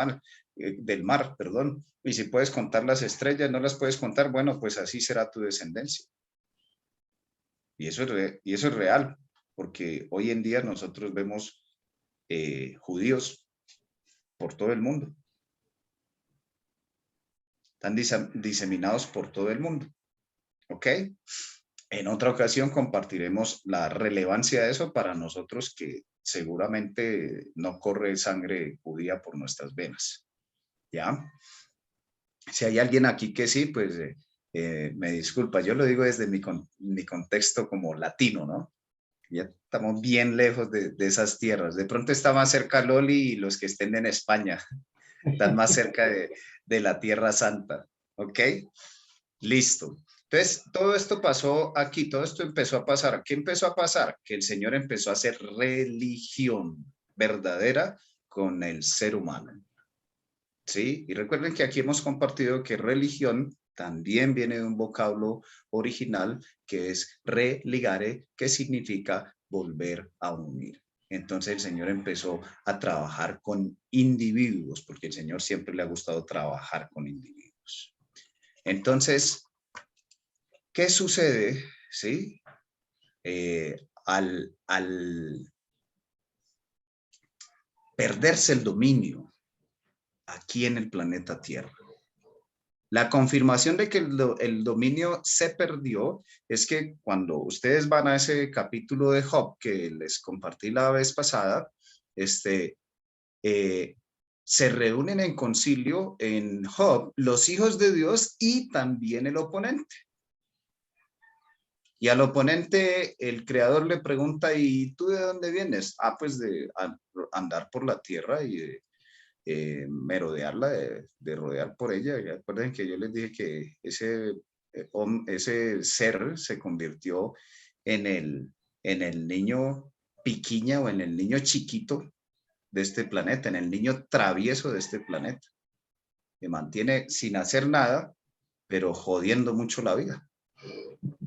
mar, perdón. Y si puedes contar las estrellas, no las puedes contar, bueno, pues así será tu descendencia. Y eso es real, porque hoy en día nosotros vemos judíos por todo el mundo. Están diseminados por todo el mundo. ¿Ok? En otra ocasión compartiremos la relevancia de eso para nosotros que seguramente no corre sangre judía por nuestras venas. ¿Ya? Si hay alguien aquí que sí, pues me disculpa. Yo lo digo desde mi contexto como latino, ¿no? Ya estamos bien lejos de esas tierras. De pronto está más cerca Loli y los que estén en España están más cerca de la Tierra Santa. ¿Ok? Listo. Entonces, todo esto pasó aquí, todo esto empezó a pasar. ¿Qué empezó a pasar? Que el Señor empezó a hacer religión verdadera con el ser humano. ¿Sí? Y recuerden que aquí hemos compartido que religión también viene de un vocablo original que es religare, que significa volver a unir. Entonces el Señor empezó a trabajar con individuos, porque el Señor siempre le ha gustado trabajar con individuos. Entonces, ¿qué sucede? ¿Sí? Al perderse el dominio aquí en el planeta Tierra. La confirmación de que el dominio se perdió es que cuando ustedes van a ese capítulo de Job que les compartí la vez pasada, se reúnen en concilio en Job los hijos de Dios y también el oponente. Y al oponente el creador le pregunta, ¿y tú de dónde vienes? Ah, pues de andar por la tierra y de merodearla, de rodear por ella. Y recuerden que yo les dije que ese ser se convirtió en el niño piquiña o en el niño chiquito de este planeta, en el niño travieso de este planeta, que mantiene sin hacer nada, pero jodiendo mucho la vida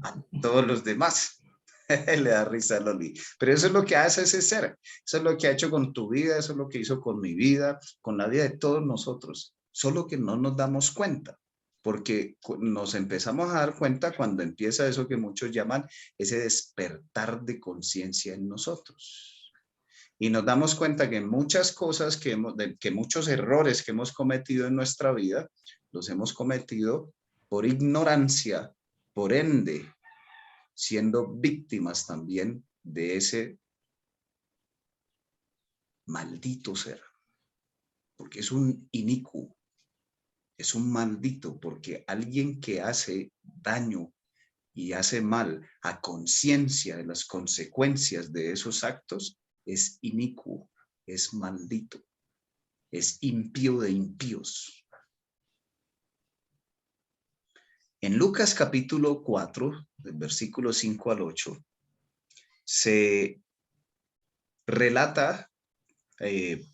a todos los demás. Le da risa a Loli. Pero eso es lo que hace ese ser. Eso es lo que ha hecho con tu vida, eso es lo que hizo con mi vida, con la vida de todos nosotros. Solo que no nos damos cuenta, porque nos empezamos a dar cuenta cuando empieza eso que muchos llaman ese despertar de conciencia en nosotros. Y nos damos cuenta que muchas cosas, que muchos errores que hemos cometido en nuestra vida, los hemos cometido por ignorancia, por ende, siendo víctimas también de ese maldito ser, porque es un inicuo, es un maldito, porque alguien que hace daño y hace mal a conciencia de las consecuencias de esos actos es inicuo, es maldito, es impío de impíos. En Lucas capítulo 4, del versículo 5 al 8, se relata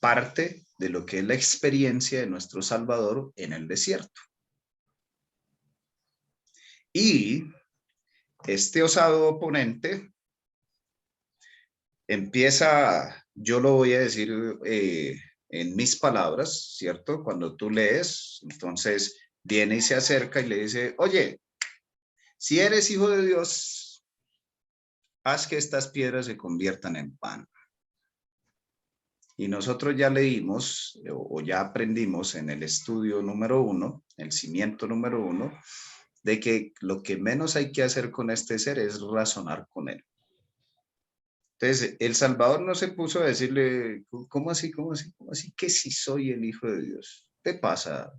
parte de lo que es la experiencia de nuestro Salvador en el desierto. Y este osado oponente empieza, yo lo voy a decir en mis palabras, ¿cierto? Cuando tú lees, entonces viene y se acerca y le dice, oye, si eres hijo de Dios, haz que estas piedras se conviertan en pan. Y nosotros ya leímos o ya aprendimos en el estudio número 1, el cimiento número 1, de que lo que menos hay que hacer con este ser es razonar con él. Entonces, el Salvador no se puso a decirle, ¿cómo así? ¿Cómo así? ¿Cómo así que si soy el Hijo de Dios? ¿Qué pasa,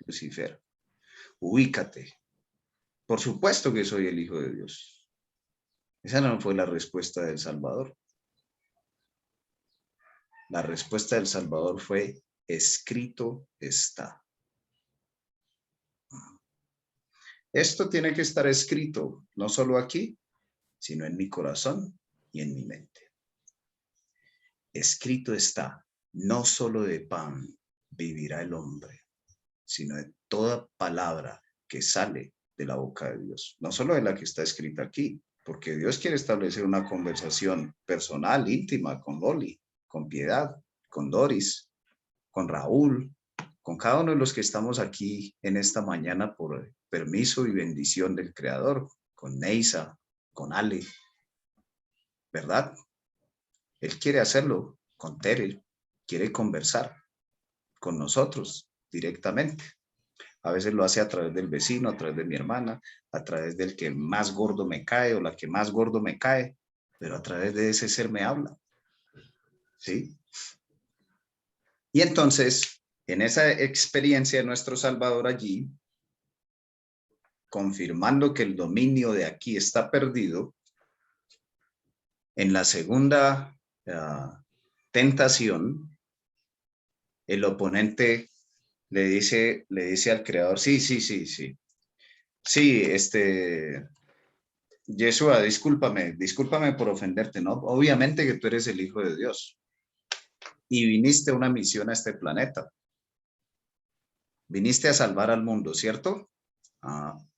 Lucifer? Ubícate. Por supuesto que soy el Hijo de Dios. Esa no fue la respuesta del Salvador. La respuesta del Salvador fue, escrito está. Esto tiene que estar escrito, no solo aquí, sino en mi corazón y en mi mente. Escrito está, no solo de pan vivirá el hombre, sino de toda palabra que sale de la boca de Dios. No solo de la que está escrita aquí, porque Dios quiere establecer una conversación personal, íntima, con Loli, con Piedad, con Doris, con Raúl, con cada uno de los que estamos aquí en esta mañana por permiso y bendición del Creador, con Neisa, con Ale, ¿verdad? Él quiere hacerlo con Tere, quiere conversar con nosotros directamente. A veces lo hace a través del vecino, a través de mi hermana, a través del que más gordo me cae o la que más gordo me cae, pero a través de ese ser me habla. ¿Sí? Y entonces, en esa experiencia de nuestro Salvador allí, confirmando que el dominio de aquí está perdido, en la segunda tentación, el oponente le dice al creador, sí, Yeshua, discúlpame por ofenderte, ¿no? Obviamente que tú eres el Hijo de Dios y viniste a una misión a este planeta. Viniste a salvar al mundo, ¿cierto?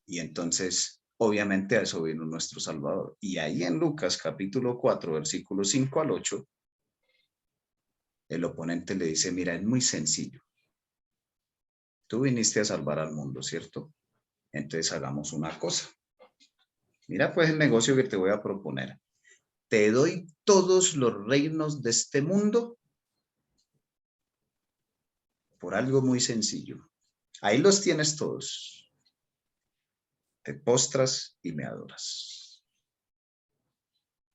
Y entonces, obviamente, a eso vino nuestro Salvador. Y ahí en Lucas capítulo 4, versículos 5 al 8, el oponente le dice, mira, es muy sencillo. Tú viniste a salvar al mundo, ¿cierto? Entonces hagamos una cosa. Mira pues el negocio que te voy a proponer. Te doy todos los reinos de este mundo por algo muy sencillo. Ahí los tienes todos. Te postras y me adoras.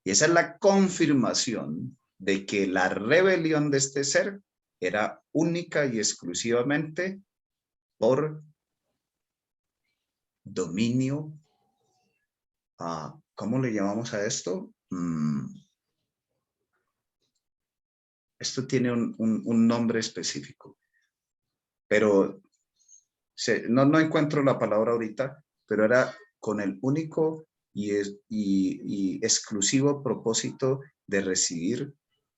Y esa es la confirmación de que la rebelión de este ser era única y exclusivamente por dominio. ¿Cómo le llamamos a esto? Esto tiene un nombre específico, pero no encuentro la palabra ahorita, pero era con el único y exclusivo propósito de recibir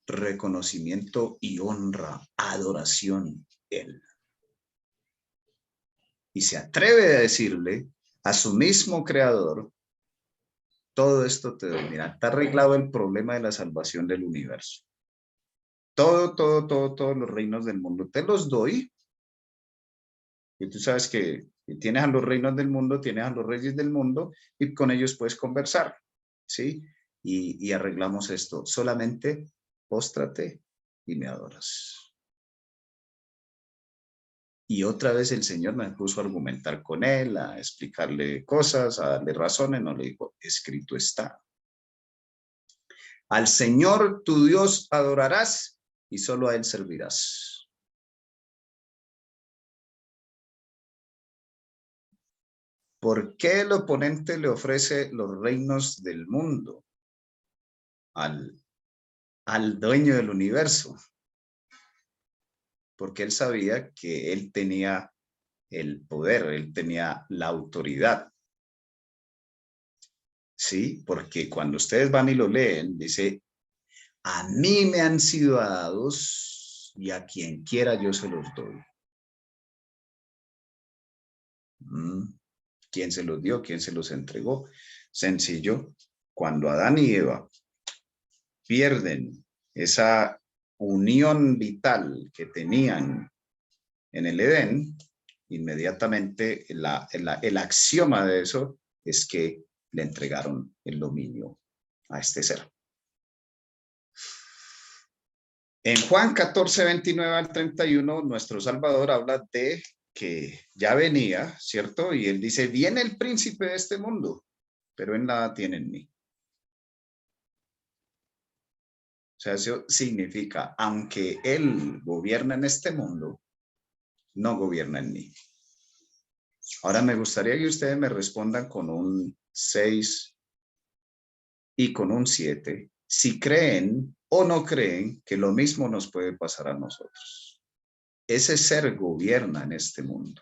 reconocimiento y honra, adoración él. Y se atreve a decirle a su mismo creador, todo esto te doy. Mira, está arreglado el problema de la salvación del universo. Todos los reinos del mundo te los doy. Y tú sabes que tienes a los reinos del mundo, tienes a los reyes del mundo y con ellos puedes conversar, ¿sí? Y arreglamos esto. Solamente póstrate y me adoras. Y otra vez el Señor me puso a argumentar con él, a explicarle cosas, a darle razones. No le dijo, escrito está. Al Señor tu Dios adorarás y solo a él servirás. ¿Por qué el oponente le ofrece los reinos del mundo al dueño del universo? Porque él sabía que él tenía el poder, él tenía la autoridad. Sí, porque cuando ustedes van y lo leen, dice, a mí me han sido dados y a quien quiera yo se los doy. ¿Quién se los dio? ¿Quién se los entregó? Sencillo, cuando Adán y Eva pierden esa unión vital que tenían en el Edén, inmediatamente el axioma de eso es que le entregaron el dominio a este ser. En Juan 14, 29 al 31, nuestro Salvador habla de que ya venía, ¿cierto? Y él dice, viene el príncipe de este mundo, pero él nada tiene en mí. O sea, eso significa, aunque él gobierna en este mundo, no gobierna en mí. Ahora me gustaría que ustedes me respondan con un 6 y con un 7, si creen o no creen que lo mismo nos puede pasar a nosotros. Ese ser gobierna en este mundo.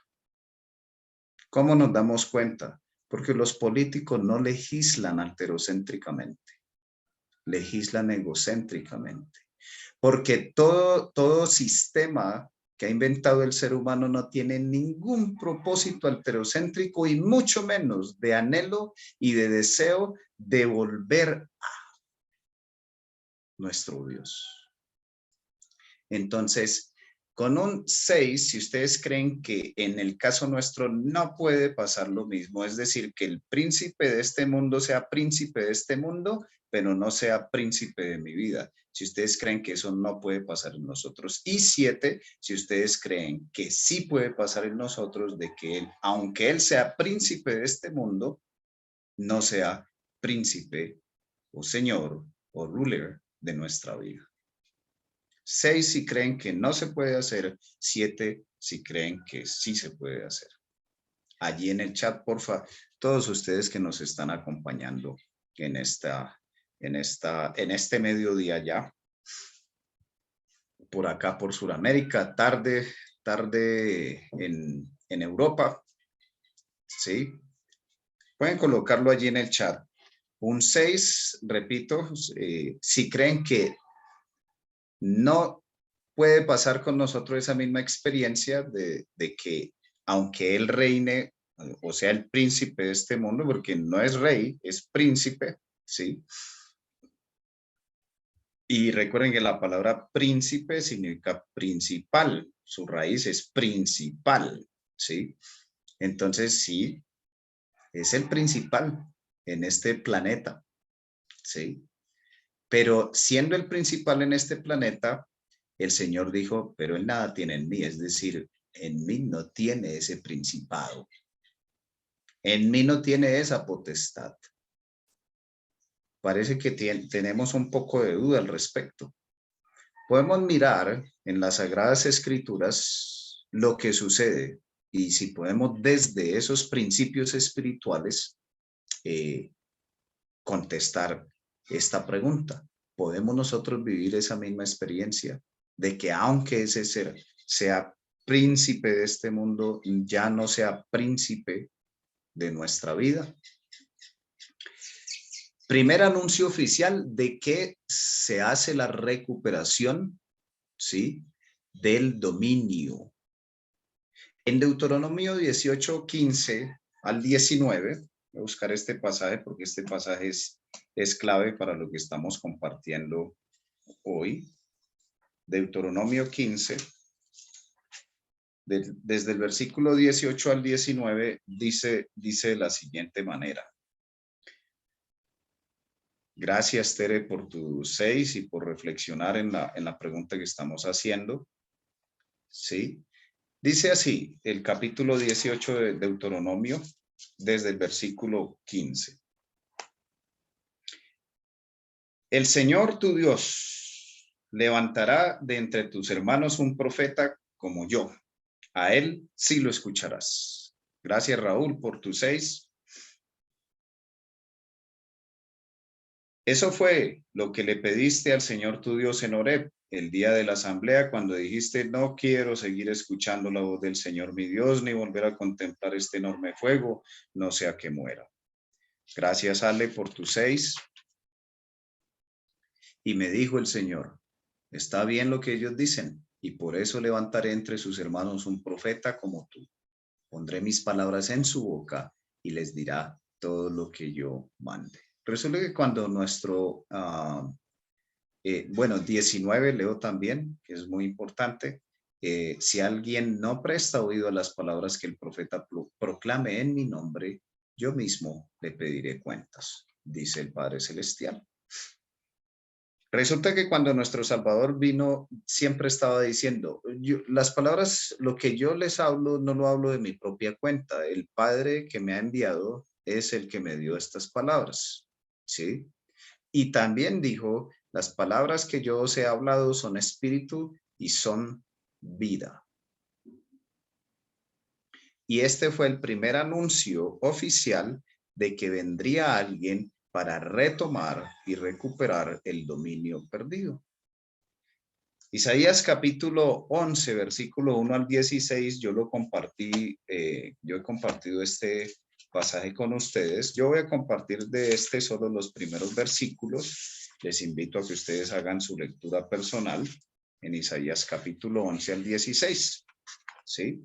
¿Cómo nos damos cuenta? Porque los políticos no legislan alterocéntricamente, legislan egocéntricamente. Porque todo sistema que ha inventado el ser humano no tiene ningún propósito alterocéntrico y mucho menos de anhelo y de deseo de volver a nuestro Dios. Entonces, con un 6, si ustedes creen que en el caso nuestro no puede pasar lo mismo, es decir, que el príncipe de este mundo sea príncipe de este mundo, pero no sea príncipe de mi vida. Si ustedes creen que eso no puede pasar en nosotros. Y 7, si ustedes creen que sí puede pasar en nosotros, de que él, aunque él sea príncipe de este mundo, no sea príncipe o señor o ruler de nuestra vida. 6 si creen que no se puede hacer, 7 si creen que sí se puede hacer. Allí en el chat, porfa, todos ustedes que nos están acompañando en este mediodía ya, por acá por Sudamérica, tarde en Europa, ¿sí? Pueden colocarlo allí en el chat. Un 6, repito, si creen que no puede pasar con nosotros esa misma experiencia de que aunque él reine, o sea, el príncipe de este mundo, porque no es rey, es príncipe, ¿sí? Y recuerden que la palabra príncipe significa principal, su raíz es principal, ¿sí? Entonces, sí, es el principal en este planeta, ¿sí? Pero siendo el principal en este planeta, el Señor dijo, pero él nada tiene en mí, es decir, en mí no tiene ese principado, en mí no tiene esa potestad. Parece que tenemos un poco de duda al respecto. Podemos mirar en las Sagradas Escrituras lo que sucede y si podemos desde esos principios espirituales contestar esta pregunta. ¿Podemos nosotros vivir esa misma experiencia de que aunque ese ser sea príncipe de este mundo, ya no sea príncipe de nuestra vida? Primer anuncio oficial de que se hace la recuperación, ¿sí?, del dominio. En Deuteronomio 18, 15 al 19, voy a buscar este pasaje porque este pasaje es clave para lo que estamos compartiendo hoy. Deuteronomio 15, desde el versículo 18 al 19, dice de la siguiente manera. Gracias, Tere, por tu 6 y por reflexionar en la pregunta que estamos haciendo. ¿Sí? Dice así, el capítulo 18 de Deuteronomio, desde el versículo 15. El Señor tu Dios levantará de entre tus hermanos un profeta como yo. A él sí lo escucharás. Gracias, Raúl, por tu 6. Eso fue lo que le pediste al Señor tu Dios en Horeb, el día de la asamblea, cuando dijiste, no quiero seguir escuchando la voz del Señor mi Dios, ni volver a contemplar este enorme fuego, no sea que muera. Gracias, Ale, por tu 6. Y me dijo el Señor, está bien lo que ellos dicen, y por eso levantaré entre sus hermanos un profeta como tú. Pondré mis palabras en su boca y les dirá todo lo que yo mande. Resulta que cuando nuestro, 19 leo también, que es muy importante, si alguien no presta oído a las palabras que el profeta proclame en mi nombre, yo mismo le pediré cuentas, dice el Padre Celestial. Resulta que cuando nuestro Salvador vino, siempre estaba diciendo, las palabras, lo que yo les hablo, no lo hablo de mi propia cuenta. El Padre que me ha enviado es el que me dio estas palabras, ¿sí? Y también dijo, las palabras que yo os he hablado son espíritu y son vida. Y este fue el primer anuncio oficial de que vendría alguien para retomar y recuperar el dominio perdido. Isaías capítulo 11, versículo 1 al 16, yo lo compartí, yo he compartido este pasaje con ustedes. Yo voy a compartir de este solo los primeros versículos. Les invito a que ustedes hagan su lectura personal en Isaías capítulo 11 al 16. ¿Sí?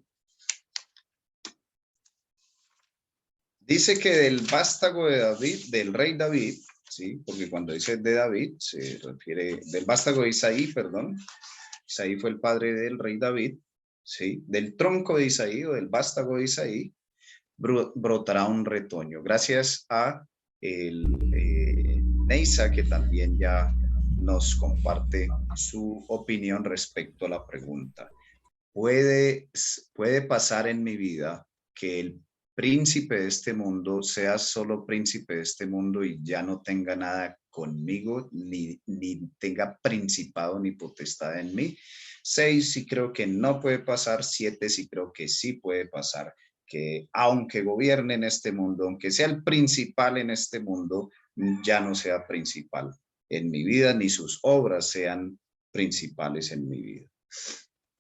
Dice que del vástago de David, del rey David, ¿sí? Porque cuando dice de David, se refiere del vástago de Isaí, perdón. Isaí fue el padre del rey David, ¿sí? Del tronco de Isaí o del vástago de Isaí, brotará un retoño. Gracias a Neisa, que también ya nos comparte su opinión respecto a la pregunta. ¿Puede pasar en mi vida que el príncipe de este mundo sea solo príncipe de este mundo y ya no tenga nada conmigo, ni tenga principado ni potestad en mí? 6, sí creo que no puede pasar. 7, sí creo que sí puede pasar. Que aunque gobierne en este mundo, aunque sea el principal en este mundo, ya no sea principal en mi vida, ni sus obras sean principales en mi vida.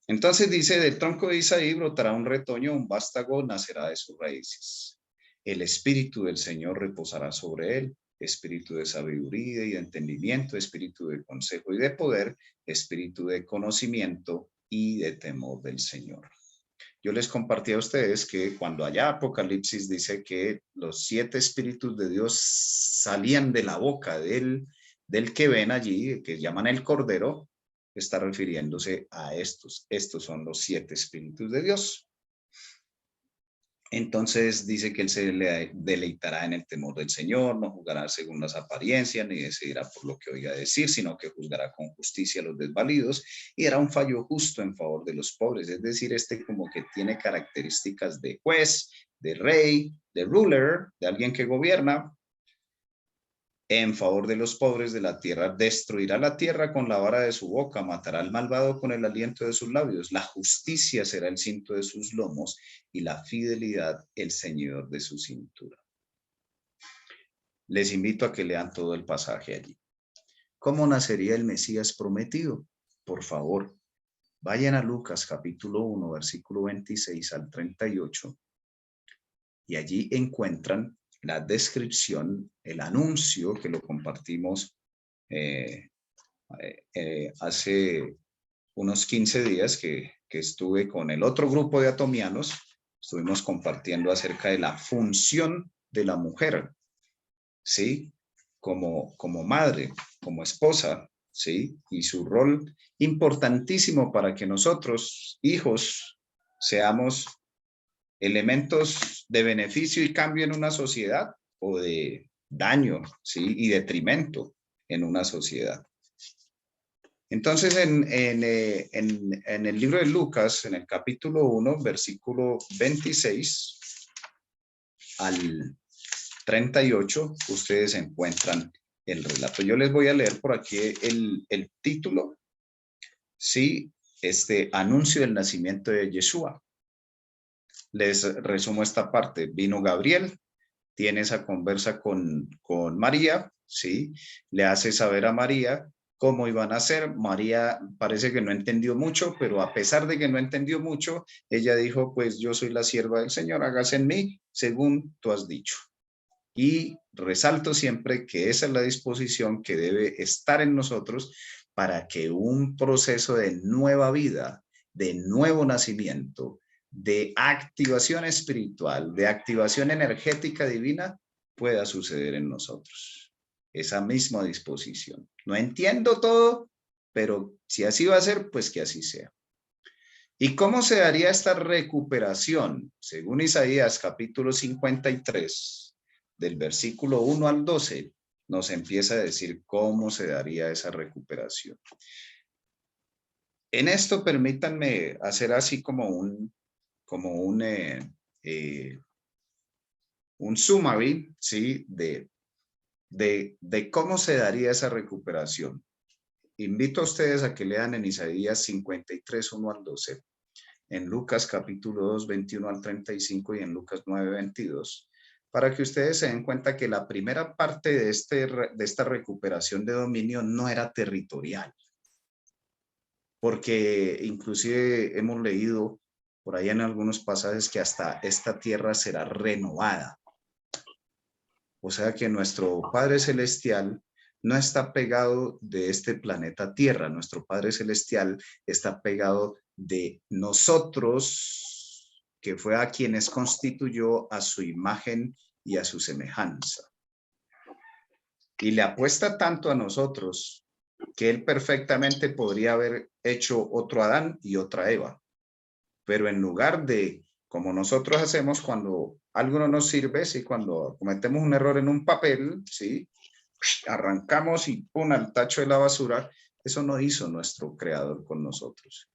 Entonces dice, del tronco de Isaí brotará un retoño, un vástago nacerá de sus raíces. El espíritu del Señor reposará sobre él, espíritu de sabiduría y de entendimiento, espíritu de consejo y de poder, espíritu de conocimiento y de temor del Señor. yo les compartí a ustedes que cuando allá Apocalipsis dice que los 7 espíritus de Dios salían de la boca del que ven allí, que llaman el Cordero, está refiriéndose a estos. Estos son los 7 espíritus de Dios. Entonces dice que él se deleitará en el temor del Señor, no juzgará según las apariencias, ni decidirá por lo que oiga decir, sino que juzgará con justicia a los desvalidos y hará un fallo justo en favor de los pobres. Es decir, como que tiene características de juez, de rey, de ruler, de alguien que gobierna, en favor de los pobres de la tierra. Destruirá la tierra con la vara de su boca, matará al malvado con el aliento de sus labios. La justicia será el cinto de sus lomos y la fidelidad el ceñidor de su cintura. Les invito a que lean todo el pasaje allí. ¿Cómo nacería el Mesías prometido? Por favor, vayan a Lucas capítulo 1, versículo 26 al 38, y allí encuentran la descripción, el anuncio que lo compartimos hace unos 15 días que estuve con el otro grupo de atomianos. Estuvimos compartiendo acerca de la función de la mujer, ¿sí? Como madre, como esposa, ¿sí? Y su rol importantísimo para que nosotros, hijos, seamos elementos de beneficio y cambio en una sociedad o de daño, ¿sí? Y detrimento en una sociedad. Entonces, en el libro de Lucas, en el capítulo 1, versículo 26 al 38, ustedes encuentran el relato. Yo les voy a leer por aquí el título, ¿sí? Anuncio del nacimiento de Yeshua. Les resumo esta parte. Vino Gabriel, tiene esa conversa con María, ¿sí? Le hace saber a María cómo iban a ser. María parece que no entendió mucho, pero a pesar de que no entendió mucho, ella dijo, pues yo soy la sierva del Señor, hágase en mí según tú has dicho. Y resalto siempre que esa es la disposición que debe estar en nosotros para que un proceso de nueva vida, de nuevo nacimiento, de activación espiritual, de activación energética divina, pueda suceder en nosotros. Esa misma disposición. No entiendo todo, pero si así va a ser, pues que así sea. ¿Y cómo se daría esta recuperación? Según Isaías capítulo 53, del versículo 1 al 12, nos empieza a decir cómo se daría esa recuperación. En esto permítanme hacer así como un summary, ¿sí? de cómo se daría esa recuperación. Invito a ustedes a que lean en Isaías 53, 1 al 12, en Lucas capítulo 2, 21 al 35 y en Lucas 9, 22, para que ustedes se den cuenta que la primera parte de esta recuperación de dominio no era territorial, porque inclusive hemos leído por ahí en algunos pasajes que hasta esta tierra será renovada. O sea que nuestro Padre Celestial no está pegado de este planeta Tierra. Nuestro Padre Celestial está pegado de nosotros, que fue a quienes constituyó a su imagen y a su semejanza. Y le apuesta tanto a nosotros que él perfectamente podría haber hecho otro Adán y otra Eva. Pero en lugar de, como nosotros hacemos cuando algo no nos sirve, ¿sí? Cuando cometemos un error en un papel, ¿sí? Arrancamos y pum, al tacho de la basura. Eso no hizo nuestro creador con nosotros.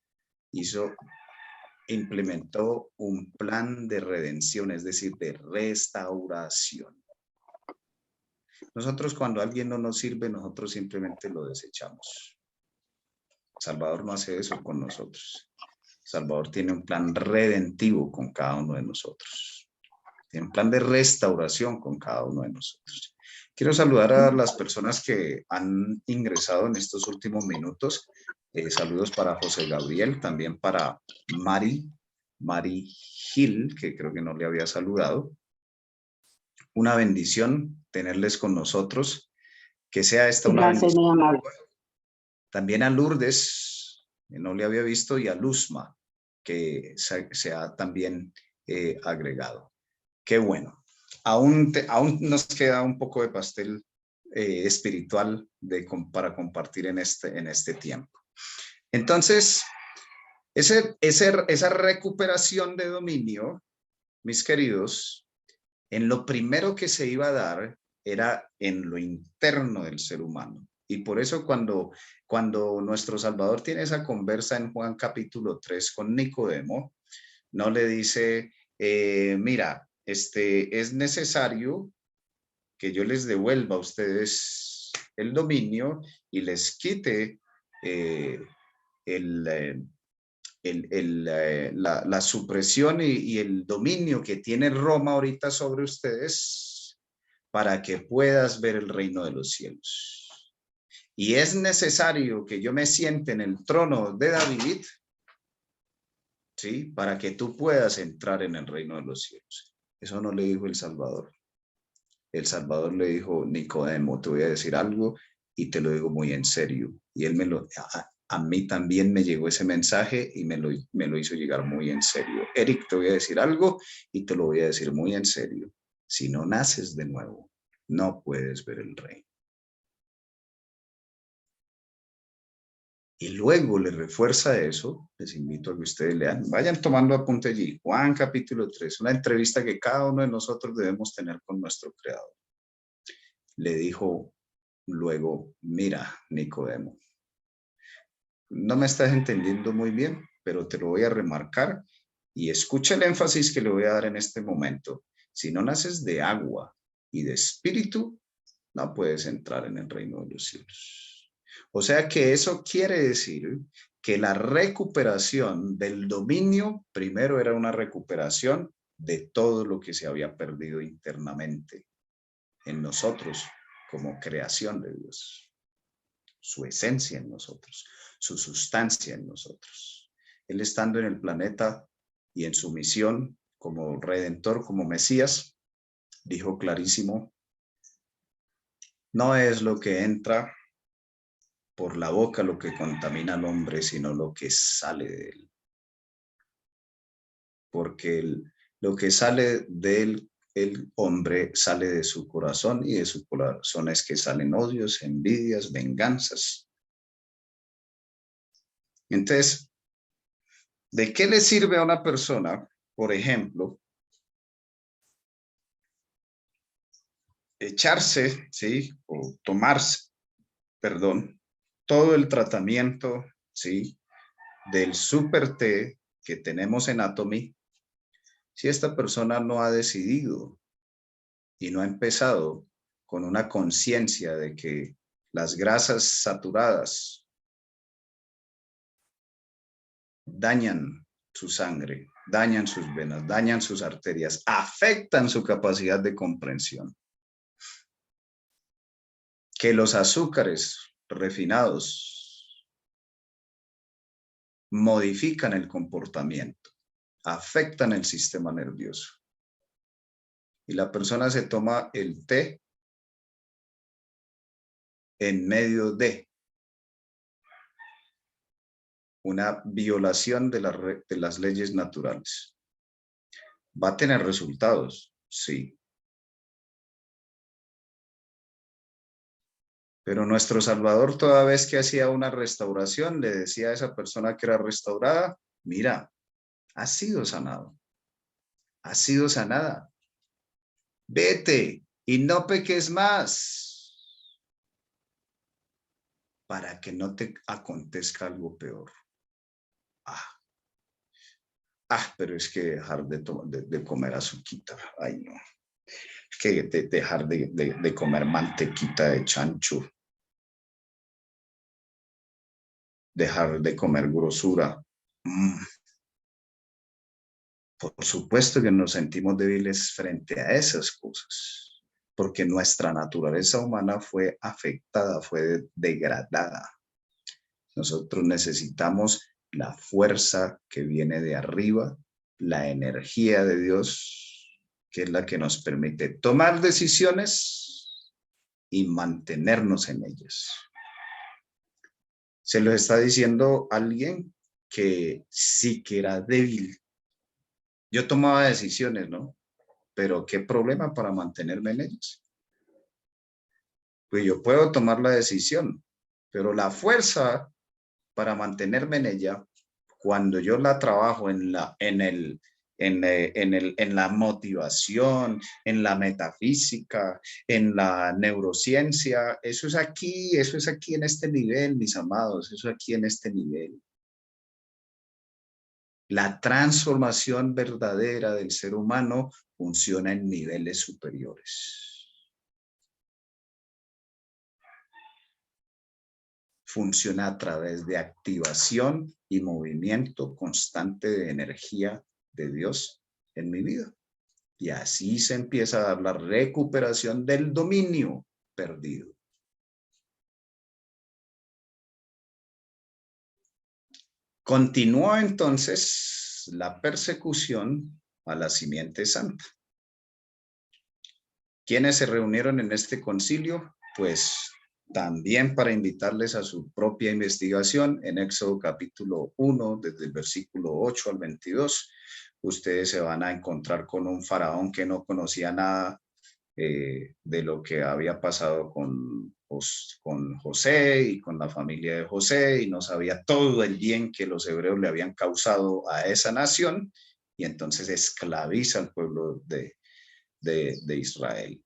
Implementó un plan de redención, es decir, de restauración. Nosotros cuando alguien no nos sirve, nosotros simplemente lo desechamos. Salvador no hace eso con nosotros. Salvador tiene un plan redentivo con cada uno de nosotros. Tiene un plan de restauración con cada uno de nosotros. Quiero saludar a las personas que han ingresado en estos últimos minutos. Saludos para José Gabriel, también para Mari Gil, que creo que no le había saludado. Una bendición tenerles con nosotros. Que sea esta una bendición. También a Lourdes, que no le había visto, y a Luzma. que se ha también agregado. Qué bueno. Aún nos queda un poco de pastel espiritual para compartir en este tiempo. Entonces, esa recuperación de dominio, mis queridos, en lo primero que se iba a dar era en lo interno del ser humano. Y por eso cuando nuestro Salvador tiene esa conversa en Juan capítulo 3 con Nicodemo, no le dice, mira, es necesario que yo les devuelva a ustedes el dominio y les quite la supresión y el dominio que tiene Roma ahorita sobre ustedes para que puedas ver el reino de los cielos. Y es necesario que yo me siente en el trono de David, ¿sí? Para que tú puedas entrar en el reino de los cielos. Eso no le dijo el Salvador. El Salvador le dijo, Nicodemo, te voy a decir algo y te lo digo muy en serio. Y él a mí también me llegó ese mensaje y me lo hizo llegar muy en serio. Eric, te voy a decir algo y te lo voy a decir muy en serio. Si no naces de nuevo, no puedes ver el reino. Y luego le refuerza eso. Les invito a que ustedes lean. Vayan tomando apunte allí. Juan capítulo 3, una entrevista que cada uno de nosotros debemos tener con nuestro Creador. Le dijo luego, mira, Nicodemo, no me estás entendiendo muy bien, pero te lo voy a remarcar y escucha el énfasis que le voy a dar en este momento. Si no naces de agua y de espíritu, no puedes entrar en el reino de los cielos. O sea que eso quiere decir que la recuperación del dominio primero era una recuperación de todo lo que se había perdido internamente en nosotros como creación de Dios, su esencia en nosotros, su sustancia en nosotros. Él estando en el planeta y en su misión como redentor, como Mesías, dijo clarísimo, no es lo que entra por la boca lo que contamina al hombre, sino lo que sale de él. Porque lo que sale de él, el hombre sale de su corazón y de su corazón es que salen odios, envidias, venganzas. Entonces, ¿de qué le sirve a una persona, por ejemplo, echarse, ¿sí? O tomarse, perdón, todo el tratamiento, ¿sí? Del super T que tenemos en Atomy, si esta persona no ha decidido y no ha empezado con una conciencia de que las grasas saturadas dañan su sangre, dañan sus venas, dañan sus arterias, afectan su capacidad de comprensión. Que los azúcares refinados modifican el comportamiento, afectan el sistema nervioso. Y la persona se toma el té en medio de una violación de las leyes naturales. ¿Va a tener resultados? Sí. Pero nuestro Salvador, toda vez que hacía una restauración, le decía a esa persona que era restaurada, mira, has sido sanado, has sido sanada. Vete y no peques más para que no te acontezca algo peor. Pero es que dejar de comer azuquita, ay no. Es que dejar de comer mantequita de chancho. Dejar de comer grosura. Por supuesto que nos sentimos débiles frente a esas cosas, porque nuestra naturaleza humana fue afectada, fue degradada. Nosotros necesitamos la fuerza que viene de arriba, la energía de Dios, que es la que nos permite tomar decisiones y mantenernos en ellas. Se lo está diciendo alguien que sí que era débil. Yo tomaba decisiones, ¿no? Pero ¿qué problema para mantenerme en ellas? Pues yo puedo tomar la decisión, pero la fuerza para mantenerme en ella, cuando yo la trabajo en la motivación, en la metafísica, en la neurociencia, eso es aquí en este nivel, mis amados, eso es aquí en este nivel. La transformación verdadera del ser humano funciona en niveles superiores. Funciona a través de activación y movimiento constante de energía de Dios en mi vida. Y así se empieza a dar la recuperación del dominio perdido. Continuó entonces la persecución a la simiente santa. ¿Quiénes se reunieron en este concilio? Pues también para invitarles a su propia investigación en Éxodo capítulo 1, desde el versículo 8 al 22, ustedes se van a encontrar con un faraón que no conocía nada de lo que había pasado con José y con la familia de José, y no sabía todo el bien que los hebreos le habían causado a esa nación, y entonces esclaviza al pueblo de Israel.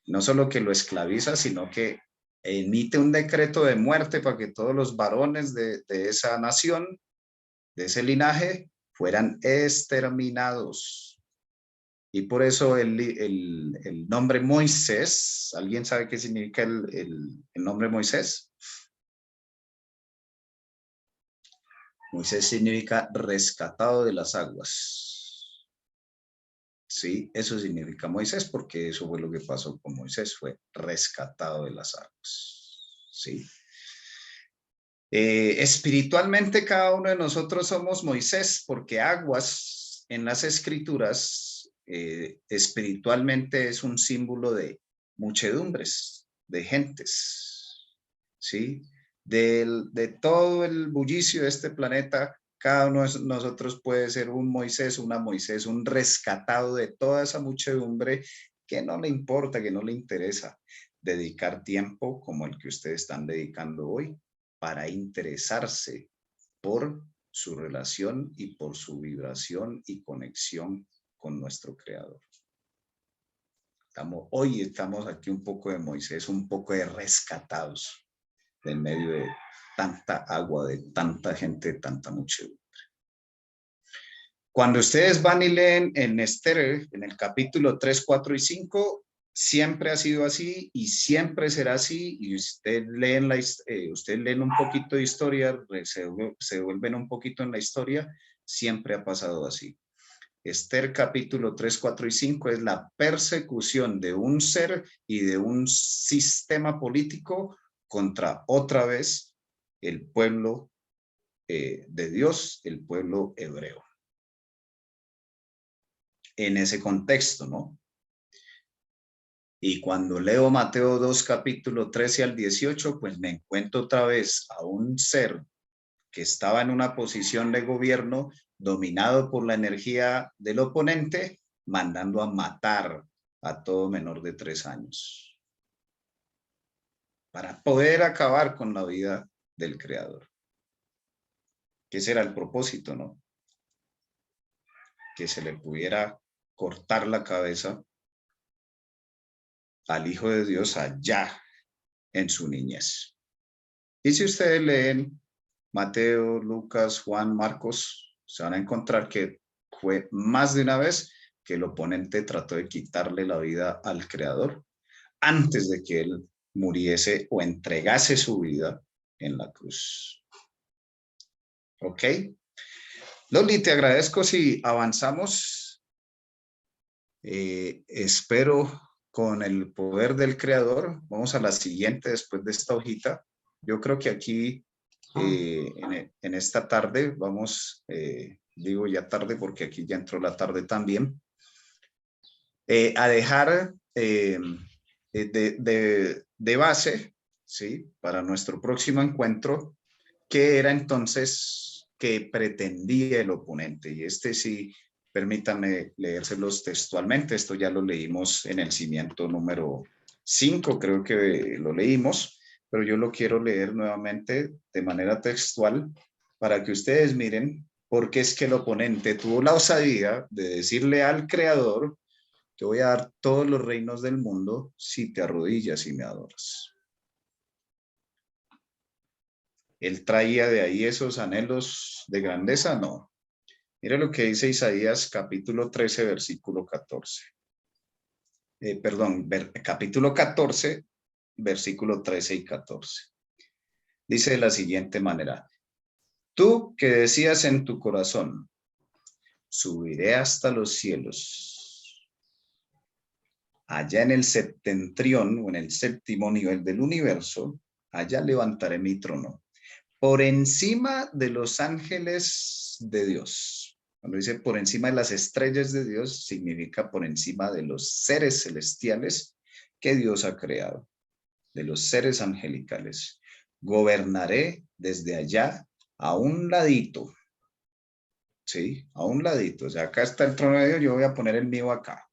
No solo que lo esclaviza, sino que emite un decreto de muerte para que todos los varones de esa nación, de ese linaje, fueran exterminados. Y por eso el nombre Moisés, ¿alguien sabe qué significa el nombre Moisés? Moisés significa rescatado de las aguas. Sí, eso significa Moisés, porque eso fue lo que pasó con Moisés, fue rescatado de las aguas. Sí. Espiritualmente cada uno de nosotros somos Moisés, porque aguas en las escrituras espiritualmente es un símbolo de muchedumbres, de gentes, ¿sí? De todo el bullicio de este planeta, cada uno de nosotros puede ser un Moisés, una Moisés, un rescatado de toda esa muchedumbre que no le importa, que no le interesa dedicar tiempo como el que ustedes están dedicando hoy para interesarse por su relación y por su vibración y conexión con nuestro Creador. Hoy estamos aquí un poco de Moisés, un poco de rescatados en medio de tanta agua, de tanta gente, de tanta muchedumbre. Cuando ustedes van y leen en Esther, en el capítulo 3, 4 y 5, siempre ha sido así y siempre será así, y ustedes leen un poquito de historia, se vuelven un poquito en la historia, siempre ha pasado así. Esther capítulo 3, 4 y 5 es la persecución de un ser y de un sistema político contra otra vez el pueblo de Dios, el pueblo hebreo. En ese contexto, ¿no? Y cuando leo Mateo 2, capítulo 13 al 18, pues me encuentro otra vez a un ser que estaba en una posición de gobierno dominado por la energía del oponente, mandando a matar a todo menor de 3 años para poder acabar con la vida del Creador. Que ese era el propósito, ¿no? Que se le pudiera cortar la cabeza al Hijo de Dios allá en su niñez. Y si ustedes leen Mateo, Lucas, Juan, Marcos, se van a encontrar que fue más de una vez que el oponente trató de quitarle la vida al Creador antes de que él muriese o entregase su vida en la cruz. ¿Ok? Loli, te agradezco si avanzamos. Espero con el poder del Creador. Vamos a la siguiente después de esta hojita. Yo creo que aquí en esta tarde vamos, digo ya tarde porque aquí ya entró la tarde también, a dejar de base, ¿sí? Para nuestro próximo encuentro, que era entonces que pretendía el oponente. Y este sí, permítame leérselos textualmente. Esto ya lo leímos en el cimiento número 5, creo que lo leímos, pero yo lo quiero leer nuevamente de manera textual para que ustedes miren por qué es que el oponente tuvo la osadía de decirle al creador: te voy a dar todos los reinos del mundo si te arrodillas y me adoras. ¿Él traía de ahí esos anhelos de grandeza? No. Mire lo que dice Isaías capítulo 13, versículo 14. Capítulo 14, versículo 13 y 14. Dice de la siguiente manera: tú que decías en tu corazón, subiré hasta los cielos, allá en el septentrión o en el séptimo nivel del universo, allá levantaré mi trono, por encima de los ángeles de Dios. Cuando dice por encima de las estrellas de Dios, significa por encima de los seres celestiales que Dios ha creado, de los seres angelicales. Gobernaré desde allá a un ladito. Sí, a un ladito. O sea, acá está el trono de Dios, yo voy a poner el mío acá.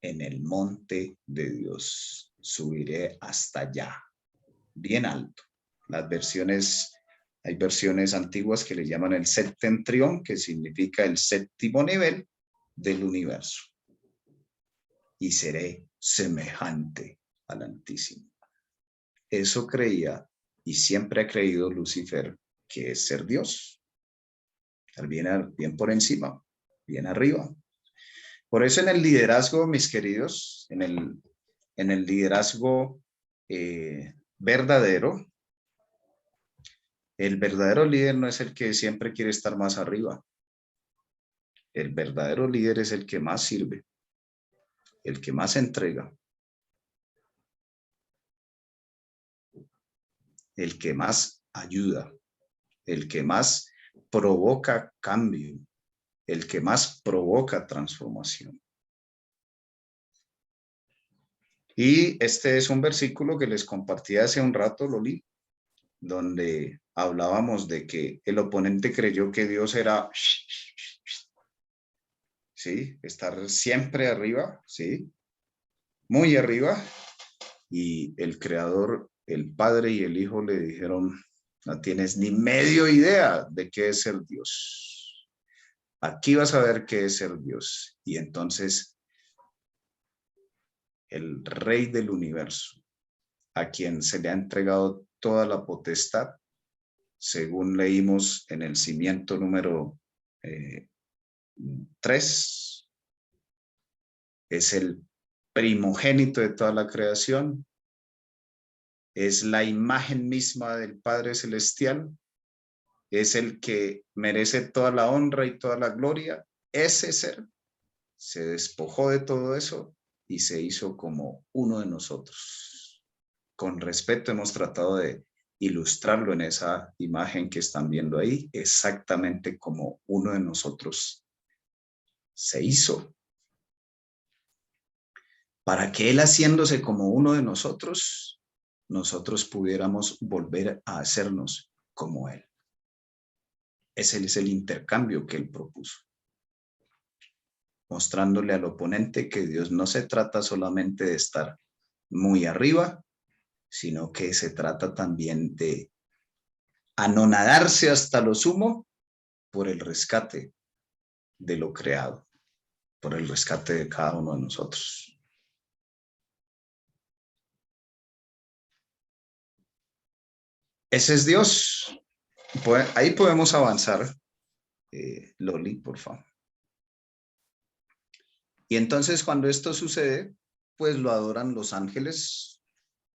En el monte de Dios subiré hasta allá, bien alto. Hay versiones antiguas que le llaman el septentrión, que significa el séptimo nivel del universo. Y seré semejante al Altísimo. Eso creía y siempre ha creído Lucifer, que es ser Dios. Bien por encima, bien arriba. Por eso en el liderazgo, mis queridos, en el liderazgo verdadero, el verdadero líder no es el que siempre quiere estar más arriba. El verdadero líder es el que más sirve, el que más entrega, el que más ayuda, el que más provoca cambio, el que más provoca transformación. Y este es un versículo que les compartí hace un rato, Loli, donde hablábamos de que el oponente creyó que Dios era, ¿sí? Estar siempre arriba, ¿sí? Muy arriba. Y el Creador, el Padre y el Hijo le dijeron: no tienes ni medio idea de qué es ser Dios. Aquí vas a ver qué es ser Dios. Y entonces el Rey del universo, a quien se le ha entregado toda la potestad, según leímos en el cimiento número 3, es el primogénito de toda la creación, es la imagen misma del Padre Celestial, es el que merece toda la honra y toda la gloria. Ese ser se despojó de todo eso y se hizo como uno de nosotros. Con respeto hemos tratado de ilustrarlo en esa imagen que están viendo ahí, exactamente como uno de nosotros se hizo. Para que Él, haciéndose como uno de nosotros pudiéramos volver a hacernos como Él. Ese es el intercambio que Él propuso, mostrándole al oponente que Dios no se trata solamente de estar muy arriba, sino que se trata también de anonadarse hasta lo sumo por el rescate de lo creado, por el rescate de cada uno de nosotros. Ese es Dios. Ahí podemos avanzar, Loli, por favor. Y entonces cuando esto sucede, pues lo adoran los ángeles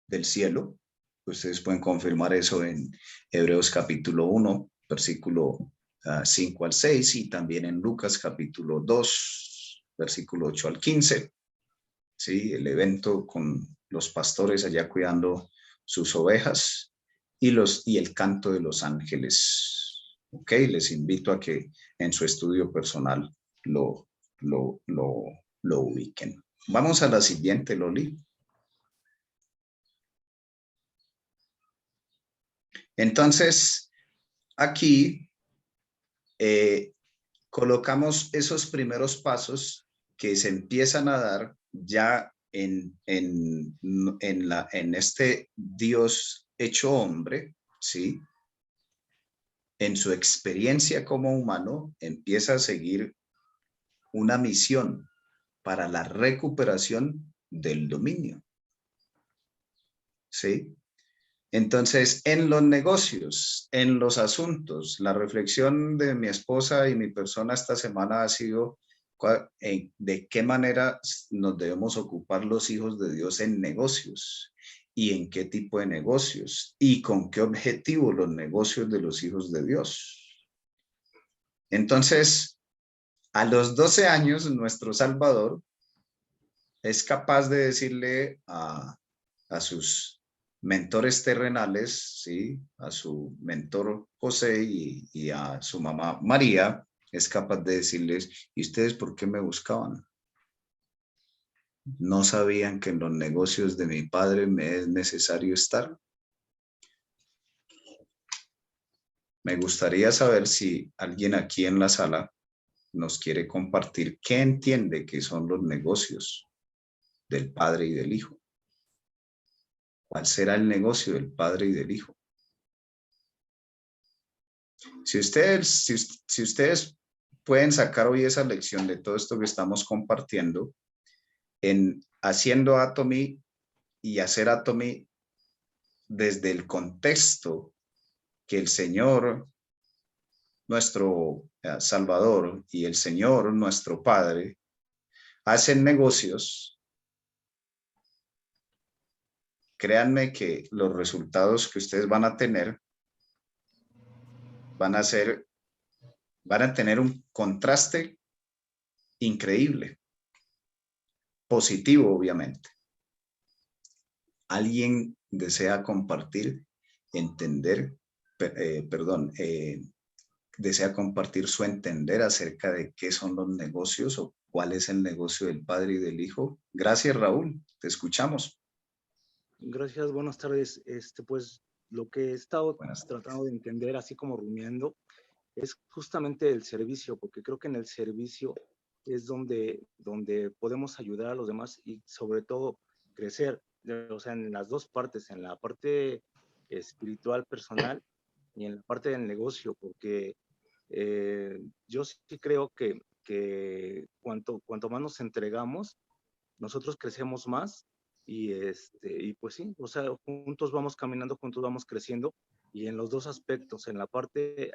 del cielo. Ustedes pueden confirmar eso en Hebreos capítulo 1, versículo 5 al 6, y también en Lucas capítulo 2, versículo 8 al 15. ¿Sí? El evento con los pastores allá cuidando sus ovejas y el canto de los ángeles. Ok, les invito a que en su estudio personal lo ubiquen. Vamos a la siguiente, Loli. Entonces, aquí colocamos esos primeros pasos que se empiezan a dar ya en este Dios hecho hombre, ¿sí? En su experiencia como humano, empieza a seguir una misión para la recuperación del dominio, ¿sí? Entonces, en los negocios, en los asuntos, la reflexión de mi esposa y mi persona esta semana ha sido de qué manera nos debemos ocupar los hijos de Dios en negocios y en qué tipo de negocios y con qué objetivo los negocios de los hijos de Dios. Entonces, a los 12 años, nuestro Salvador es capaz de decirle a sus mentores terrenales, ¿sí? A su mentor José y a su mamá María, es capaz de decirles, ¿y ustedes por qué me buscaban? ¿No sabían que en los negocios de mi padre me es necesario estar? Me gustaría saber si alguien aquí en la sala nos quiere compartir qué entiende que son los negocios del Padre y del Hijo. ¿Cuál será el negocio del Padre y del Hijo? Si ustedes pueden sacar hoy esa lección de todo esto que estamos compartiendo, en haciendo Atomy y hacer Atomy desde el contexto que el Señor, nuestro Salvador, y el Señor, nuestro Padre, hacen negocios, créanme que los resultados que ustedes van a tener van a tener un contraste increíble, positivo, obviamente. ¿Alguien desea compartir, entender, desea compartir su entender acerca de qué son los negocios o cuál es el negocio del Padre y del Hijo? Gracias, Raúl. Te escuchamos. Gracias, buenas tardes. Pues lo que he estado tratando de entender, así como rumiando, es justamente el servicio, porque creo que en el servicio es donde podemos ayudar a los demás y sobre todo crecer, o sea, en las dos partes, en la parte espiritual, personal y en la parte del negocio, porque yo sí creo que cuanto más nos entregamos, nosotros crecemos más y pues sí, o sea, juntos vamos caminando, juntos vamos creciendo y en los dos aspectos, en la parte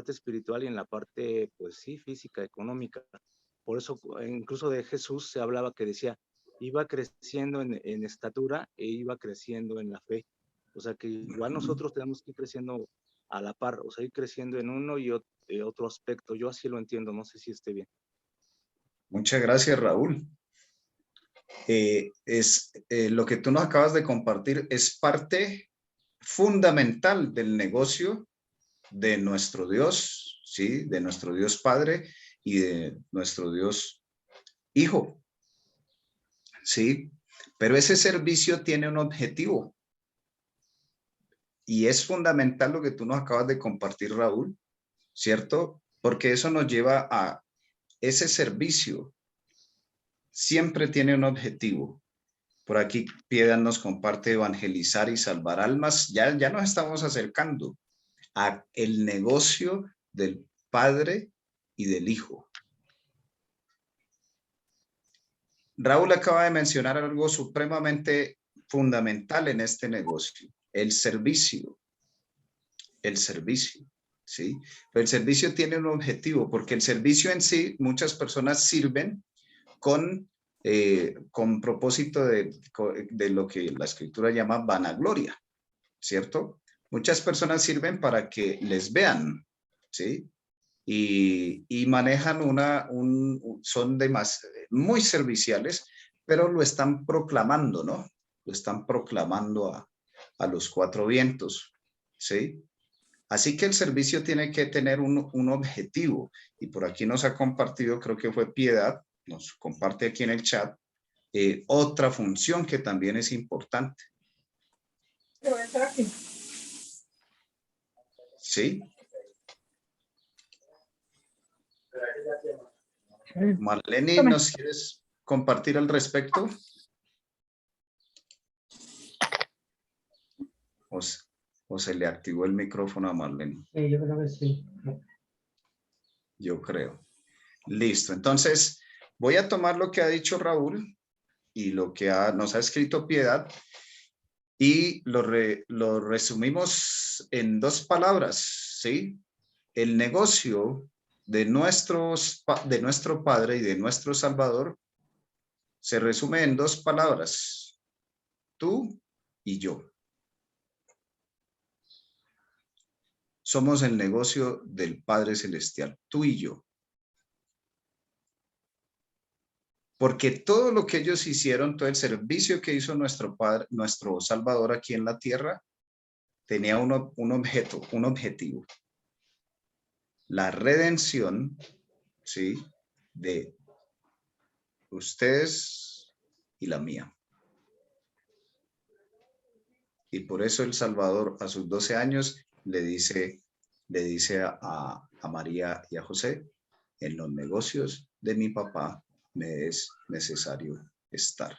espiritual y en la parte, pues sí, física, económica. Por eso, incluso de Jesús se hablaba que decía, iba creciendo en estatura e iba creciendo en la fe. O sea, que igual nosotros tenemos que ir creciendo a la par, o sea, ir creciendo en uno y otro aspecto. Yo así lo entiendo, no sé si esté bien. Muchas gracias, Raúl. Lo que tú nos acabas de compartir es parte fundamental del negocio de nuestro Dios, ¿sí? De nuestro Dios Padre y de nuestro Dios Hijo, ¿sí? Pero ese servicio tiene un objetivo y es fundamental lo que tú nos acabas de compartir, Raúl, ¿cierto? Porque eso nos lleva a ese servicio. Siempre tiene un objetivo. Por aquí Piedad nos comparte evangelizar y salvar almas. Ya nos estamos acercando a el negocio del Padre y del Hijo. Raúl acaba de mencionar algo supremamente fundamental en este negocio, el servicio. El servicio, ¿sí? Pero el servicio tiene un objetivo, porque el servicio en sí, muchas personas sirven con propósito de lo que la escritura llama vanagloria, ¿cierto? Muchas personas sirven para que les vean, ¿sí? Y manejan son muy serviciales, pero lo están proclamando, ¿no? Lo están proclamando a los cuatro vientos, ¿sí? Así que el servicio tiene que tener un objetivo, y por aquí nos ha compartido, creo que fue Piedad, nos comparte aquí en el chat, otra función que también es importante. ¿Sí? Marlene, ¿nos quieres compartir al respecto? ¿O se le activó el micrófono a Marlene? Sí, yo creo que sí. Yo creo. Listo. Entonces, voy a tomar lo que ha dicho Raúl y lo que nos ha escrito Piedad y lo resumimos en 2 palabras, ¿sí? El negocio de nuestro Padre y de nuestro Salvador se resume en 2 palabras, tú y yo. Somos el negocio del Padre Celestial, tú y yo. Porque todo lo que ellos hicieron, todo el servicio que hizo nuestro Padre, nuestro Salvador aquí en la tierra, tenía un objetivo. La redención, ¿sí? De ustedes y la mía. Y por eso el Salvador a sus 12 años le dice a María y a José, en los negocios de mi papá me es necesario estar.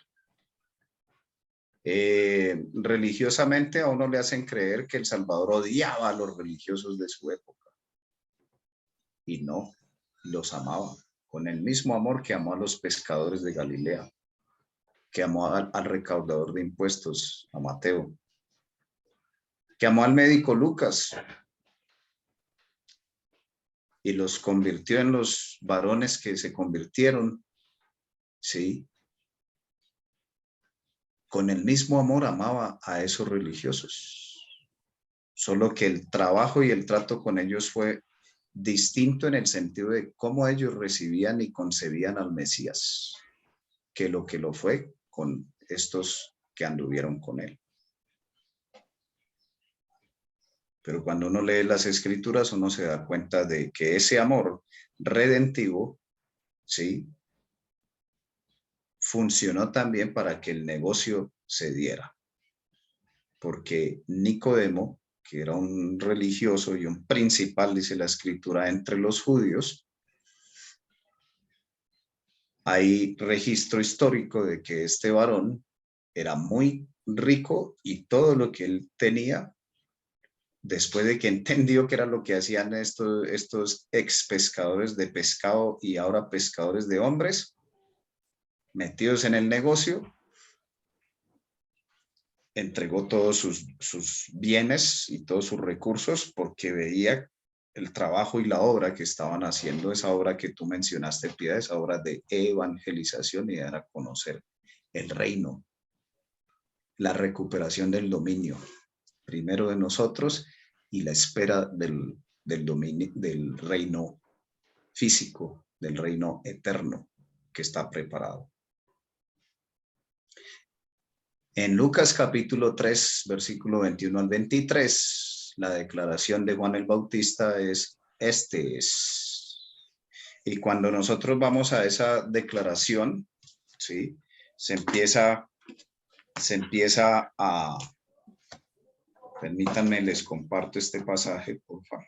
Religiosamente a uno le hacen creer que el Salvador odiaba a los religiosos de su época. Y no, los amaba con el mismo amor que amó a los pescadores de Galilea, que amó al recaudador de impuestos, a Mateo, que amó al médico Lucas y los convirtió en los varones que se convirtieron, ¿sí? Con el mismo amor amaba a esos religiosos, solo que el trabajo y el trato con ellos fue distinto en el sentido de cómo ellos recibían y concebían al Mesías, que lo fue con estos que anduvieron con él. Pero cuando uno lee las Escrituras, uno se da cuenta de que ese amor redentivo, ¿sí?, funcionó también para que el negocio se diera. Porque Nicodemo, que era un religioso y un principal, dice la Escritura, entre los judíos, hay registro histórico de que este varón era muy rico y todo lo que él tenía, después de que entendió que era lo que hacían estos ex pescadores de pescado y ahora pescadores de hombres, metidos en el negocio, entregó todos sus bienes y todos sus recursos porque veía el trabajo y la obra que estaban haciendo, esa obra que tú mencionaste, Piedad, esa obra de evangelización y de dar a conocer el reino, la recuperación del dominio, primero de nosotros y la espera del dominio, del reino físico, del reino eterno que está preparado. En Lucas capítulo 3, versículo 21 al 23, la declaración de Juan el Bautista es, este es. Y cuando nosotros vamos a esa declaración, ¿sí?, se empieza a... Permítanme, les comparto este pasaje, por favor.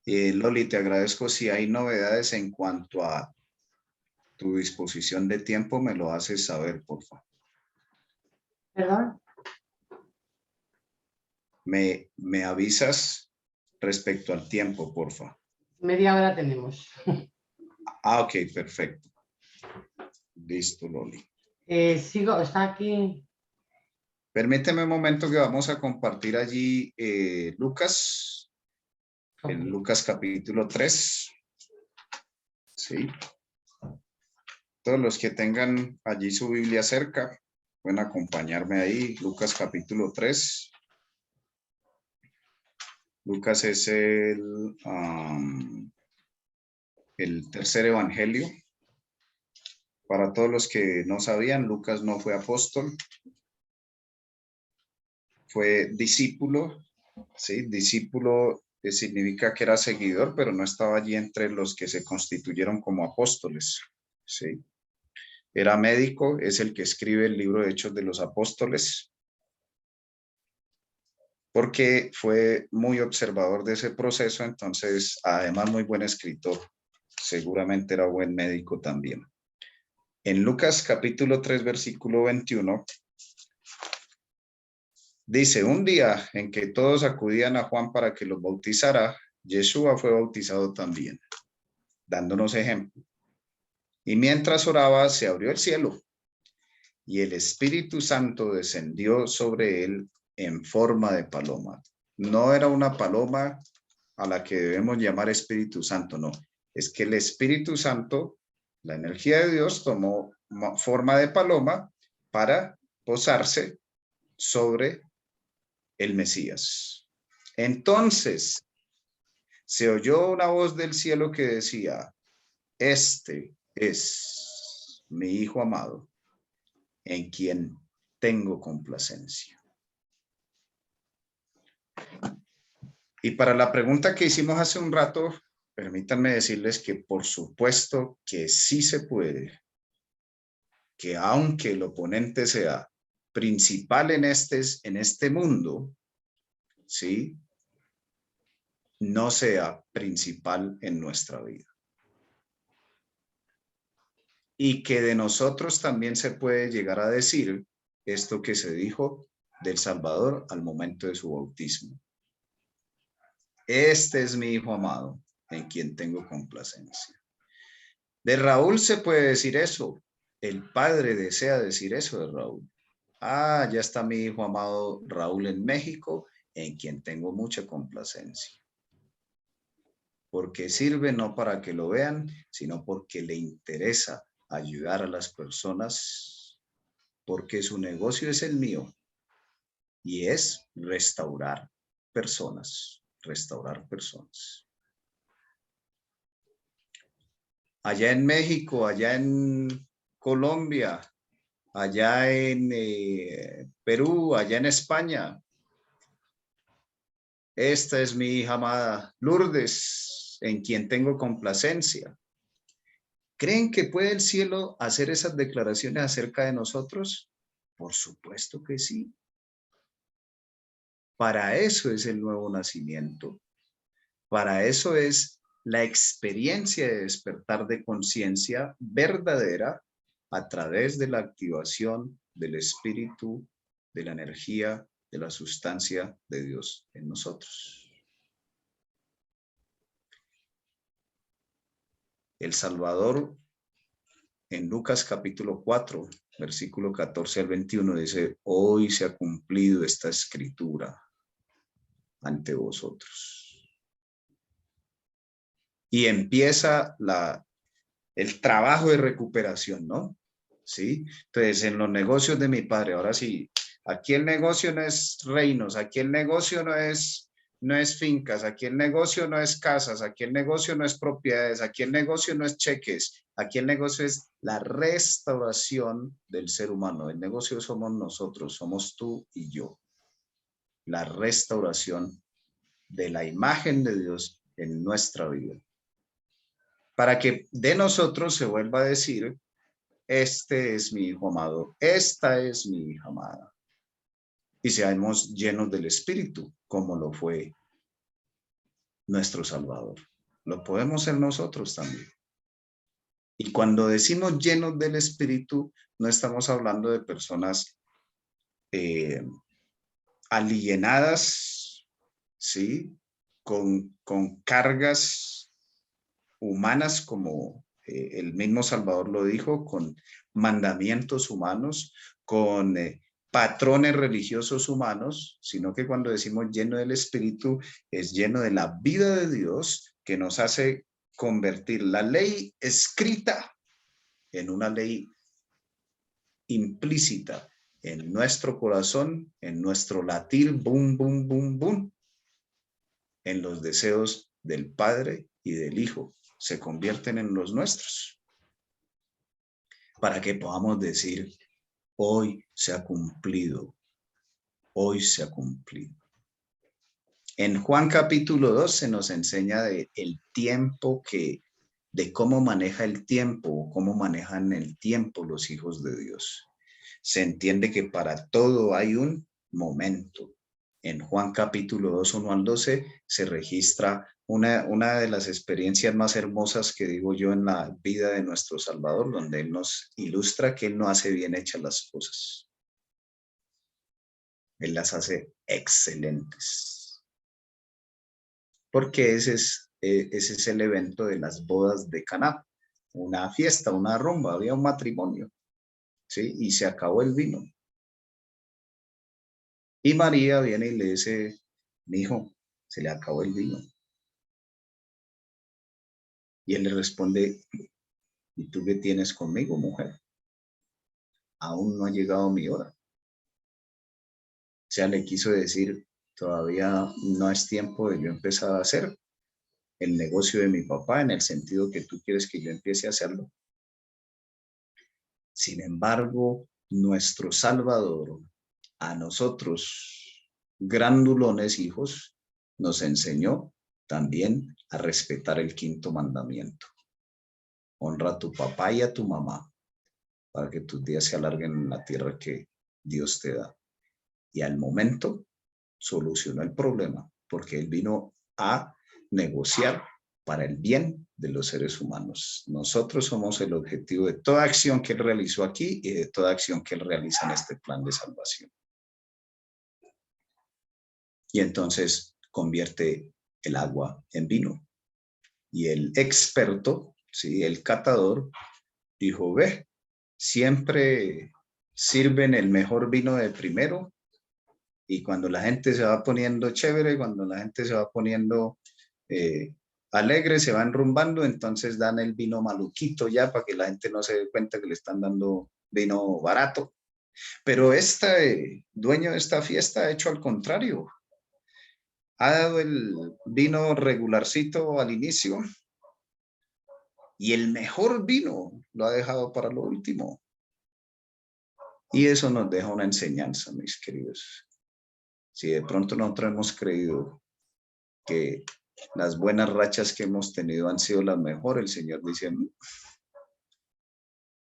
Loli, te agradezco. Si hay novedades en cuanto a tu disposición de tiempo, me lo haces saber, por favor. ¿Perdón? Me avisas respecto al tiempo, por favor. Media hora tenemos. Ok, perfecto. Listo, Loli. Sigo, está aquí. Permíteme un momento que vamos a compartir allí Lucas, okay. En Lucas capítulo 3. Sí. Todos los que tengan allí su Biblia cerca, pueden acompañarme ahí. Lucas capítulo 3. Lucas es el tercer evangelio. Para todos los que no sabían, Lucas no fue apóstol. Fue discípulo, ¿sí? Discípulo significa que era seguidor, pero no estaba allí entre los que se constituyeron como apóstoles, ¿sí? era médico, es el que escribe el libro de Hechos de los Apóstoles, porque fue muy observador de ese proceso, entonces, además muy buen escritor, seguramente era buen médico también. En Lucas capítulo 3, versículo 21, dice, un día en que todos acudían a Juan para que los bautizara, Yeshua fue bautizado también, dándonos ejemplo. Y mientras oraba, se abrió el cielo y el Espíritu Santo descendió sobre él en forma de paloma. No era una paloma a la que debemos llamar Espíritu Santo, no. Es que el Espíritu Santo, la energía de Dios, tomó forma de paloma para posarse sobre el Mesías. Entonces, se oyó una voz del cielo que decía, este es mi Hijo amado, en quien tengo complacencia. Y para la pregunta que hicimos hace un rato, permítanme decirles que por supuesto que sí se puede, que aunque el oponente sea principal en este mundo, ¿sí? No sea principal en nuestra vida. Y que de nosotros también se puede llegar a decir esto que se dijo del Salvador al momento de su bautismo. Este es mi Hijo amado, en quien tengo complacencia. De Raúl se puede decir eso. El Padre desea decir eso de Raúl. Ah, ya está mi hijo amado Raúl en México, en quien tengo mucha complacencia. Porque sirve no para que lo vean, sino porque le interesa ayudar a las personas, porque su negocio es el mío y es restaurar personas, Allá en México, allá en Colombia, allá en Perú, allá en España. Esta es mi hija amada Lourdes, en quien tengo complacencia. ¿Creen que puede el cielo hacer esas declaraciones acerca de nosotros? Por supuesto que sí. Para eso es el nuevo nacimiento. Para eso es la experiencia de despertar de conciencia verdadera a través de la activación del espíritu, de la energía, de la sustancia de Dios en nosotros. El Salvador, en Lucas capítulo 4, versículo 14 al 21, dice, hoy se ha cumplido esta escritura ante vosotros. Y empieza el trabajo de recuperación, ¿no? ¿Sí? Entonces, en los negocios de mi padre, ahora sí, aquí el negocio no es reinos, aquí el negocio no es fincas, aquí el negocio no es casas, aquí el negocio no es propiedades, aquí el negocio no es cheques, aquí el negocio es la restauración del ser humano. El negocio somos nosotros, somos tú y yo. La restauración de la imagen de Dios en nuestra vida. Para que de nosotros se vuelva a decir, este es mi hijo amado, esta es mi hija amada. Y seamos llenos del Espíritu, como lo fue nuestro Salvador. Lo podemos ser nosotros también. Y cuando decimos llenos del Espíritu, no estamos hablando de personas alienadas, ¿sí? Con cargas humanas, como el mismo Salvador lo dijo, con mandamientos humanos, con patrones religiosos humanos, sino que cuando decimos lleno del Espíritu, es lleno de la vida de Dios que nos hace convertir la ley escrita en una ley implícita en nuestro corazón, en nuestro latir, boom, boom, boom, boom, en los deseos del Padre y del Hijo. Se convierten en los nuestros, para que podamos decir, hoy se ha cumplido, hoy se ha cumplido. En Juan capítulo 2 se nos enseña de el tiempo que de cómo maneja el tiempo, cómo manejan el tiempo los hijos de Dios. Se entiende que para todo hay un momento. En Juan capítulo 2, 1 al 12, se registra una de las experiencias más hermosas que digo yo en la vida de nuestro Salvador, donde Él nos ilustra que Él no hace bien hechas las cosas. Él las hace excelentes. Porque ese es el evento de las bodas de Caná. Una fiesta, una rumba, había un matrimonio, ¿sí? Y se acabó el vino. Y María viene y le dice, mi hijo, se le acabó el vino. Y él le responde, ¿y tú qué tienes conmigo, mujer? Aún no ha llegado mi hora. O sea, le quiso decir, todavía no es tiempo de yo empezar a hacer el negocio de mi papá en el sentido que tú quieres que yo empiece a hacerlo. Sin embargo, nuestro Salvador, a nosotros, grandulones hijos, nos enseñó también a respetar el quinto mandamiento. Honra a tu papá y a tu mamá para que tus días se alarguen en la tierra que Dios te da. Y al momento solucionó el problema porque Él vino a negociar para el bien de los seres humanos. Nosotros somos el objetivo de toda acción que Él realizó aquí y de toda acción que Él realiza en este plan de salvación. Y entonces convierte el agua en vino. Y el experto, ¿sí? El catador, dijo, ve, siempre sirven el mejor vino de primero y cuando la gente se va poniendo chévere, cuando la gente se va poniendo alegre, se va enrumbando, entonces dan el vino maluquito ya para que la gente no se dé cuenta que le están dando vino barato. Pero este dueño de esta fiesta ha hecho al contrario. Ha dado el vino regularcito al inicio y el mejor vino lo ha dejado para lo último. Y eso nos deja una enseñanza, mis queridos. Si de pronto nosotros hemos creído que las buenas rachas que hemos tenido han sido las mejores, el Señor dice,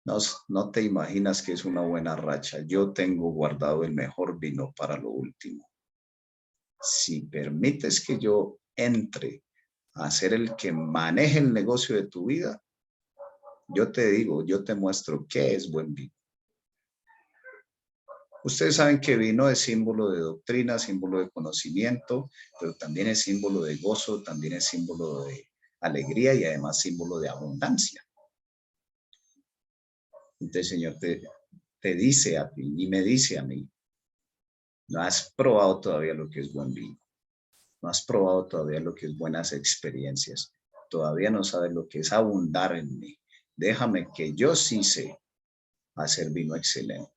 no te imaginas que es una buena racha. Yo tengo guardado el mejor vino para lo último. Si permites que yo entre a ser el que maneje el negocio de tu vida, yo te digo, yo te muestro qué es buen vino. Ustedes saben que vino es símbolo de doctrina, símbolo de conocimiento, pero también es símbolo de gozo, también es símbolo de alegría y además símbolo de abundancia. Entonces el Señor te dice a ti y me dice a mí, no has probado todavía lo que es buen vino, no has probado todavía lo que es buenas experiencias, todavía no sabes lo que es abundar en mí. Déjame que yo sí sé hacer vino excelente.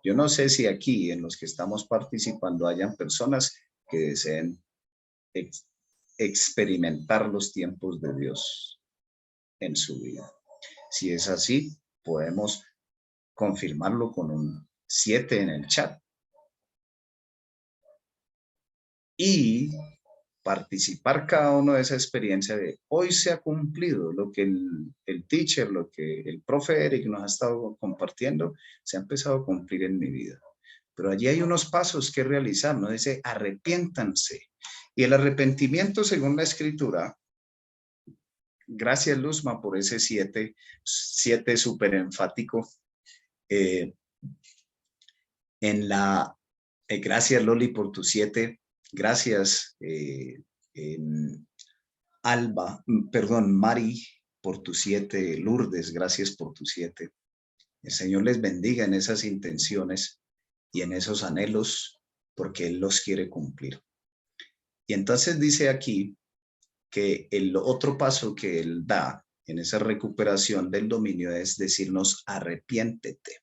Yo no sé si aquí en los que estamos participando hayan personas que deseen experimentar los tiempos de Dios en su vida. Si es así, podemos confirmarlo con un 7 en el chat. Y participar cada uno de esa experiencia de hoy se ha cumplido lo que el teacher, lo que el profe Eric nos ha estado compartiendo, se ha empezado a cumplir en mi vida. Pero allí hay unos pasos que realizar, ¿no? Dice, arrepiéntanse. Y el arrepentimiento, según la Escritura, gracias Luzma por ese 7 súper enfático. Gracias Loli por tu 7. Gracias Mari por tu 7. Lourdes, gracias por tu 7. El Señor les bendiga en esas intenciones y en esos anhelos porque Él los quiere cumplir. Y entonces dice aquí que el otro paso que Él da en esa recuperación del dominio es decirnos arrepiéntete.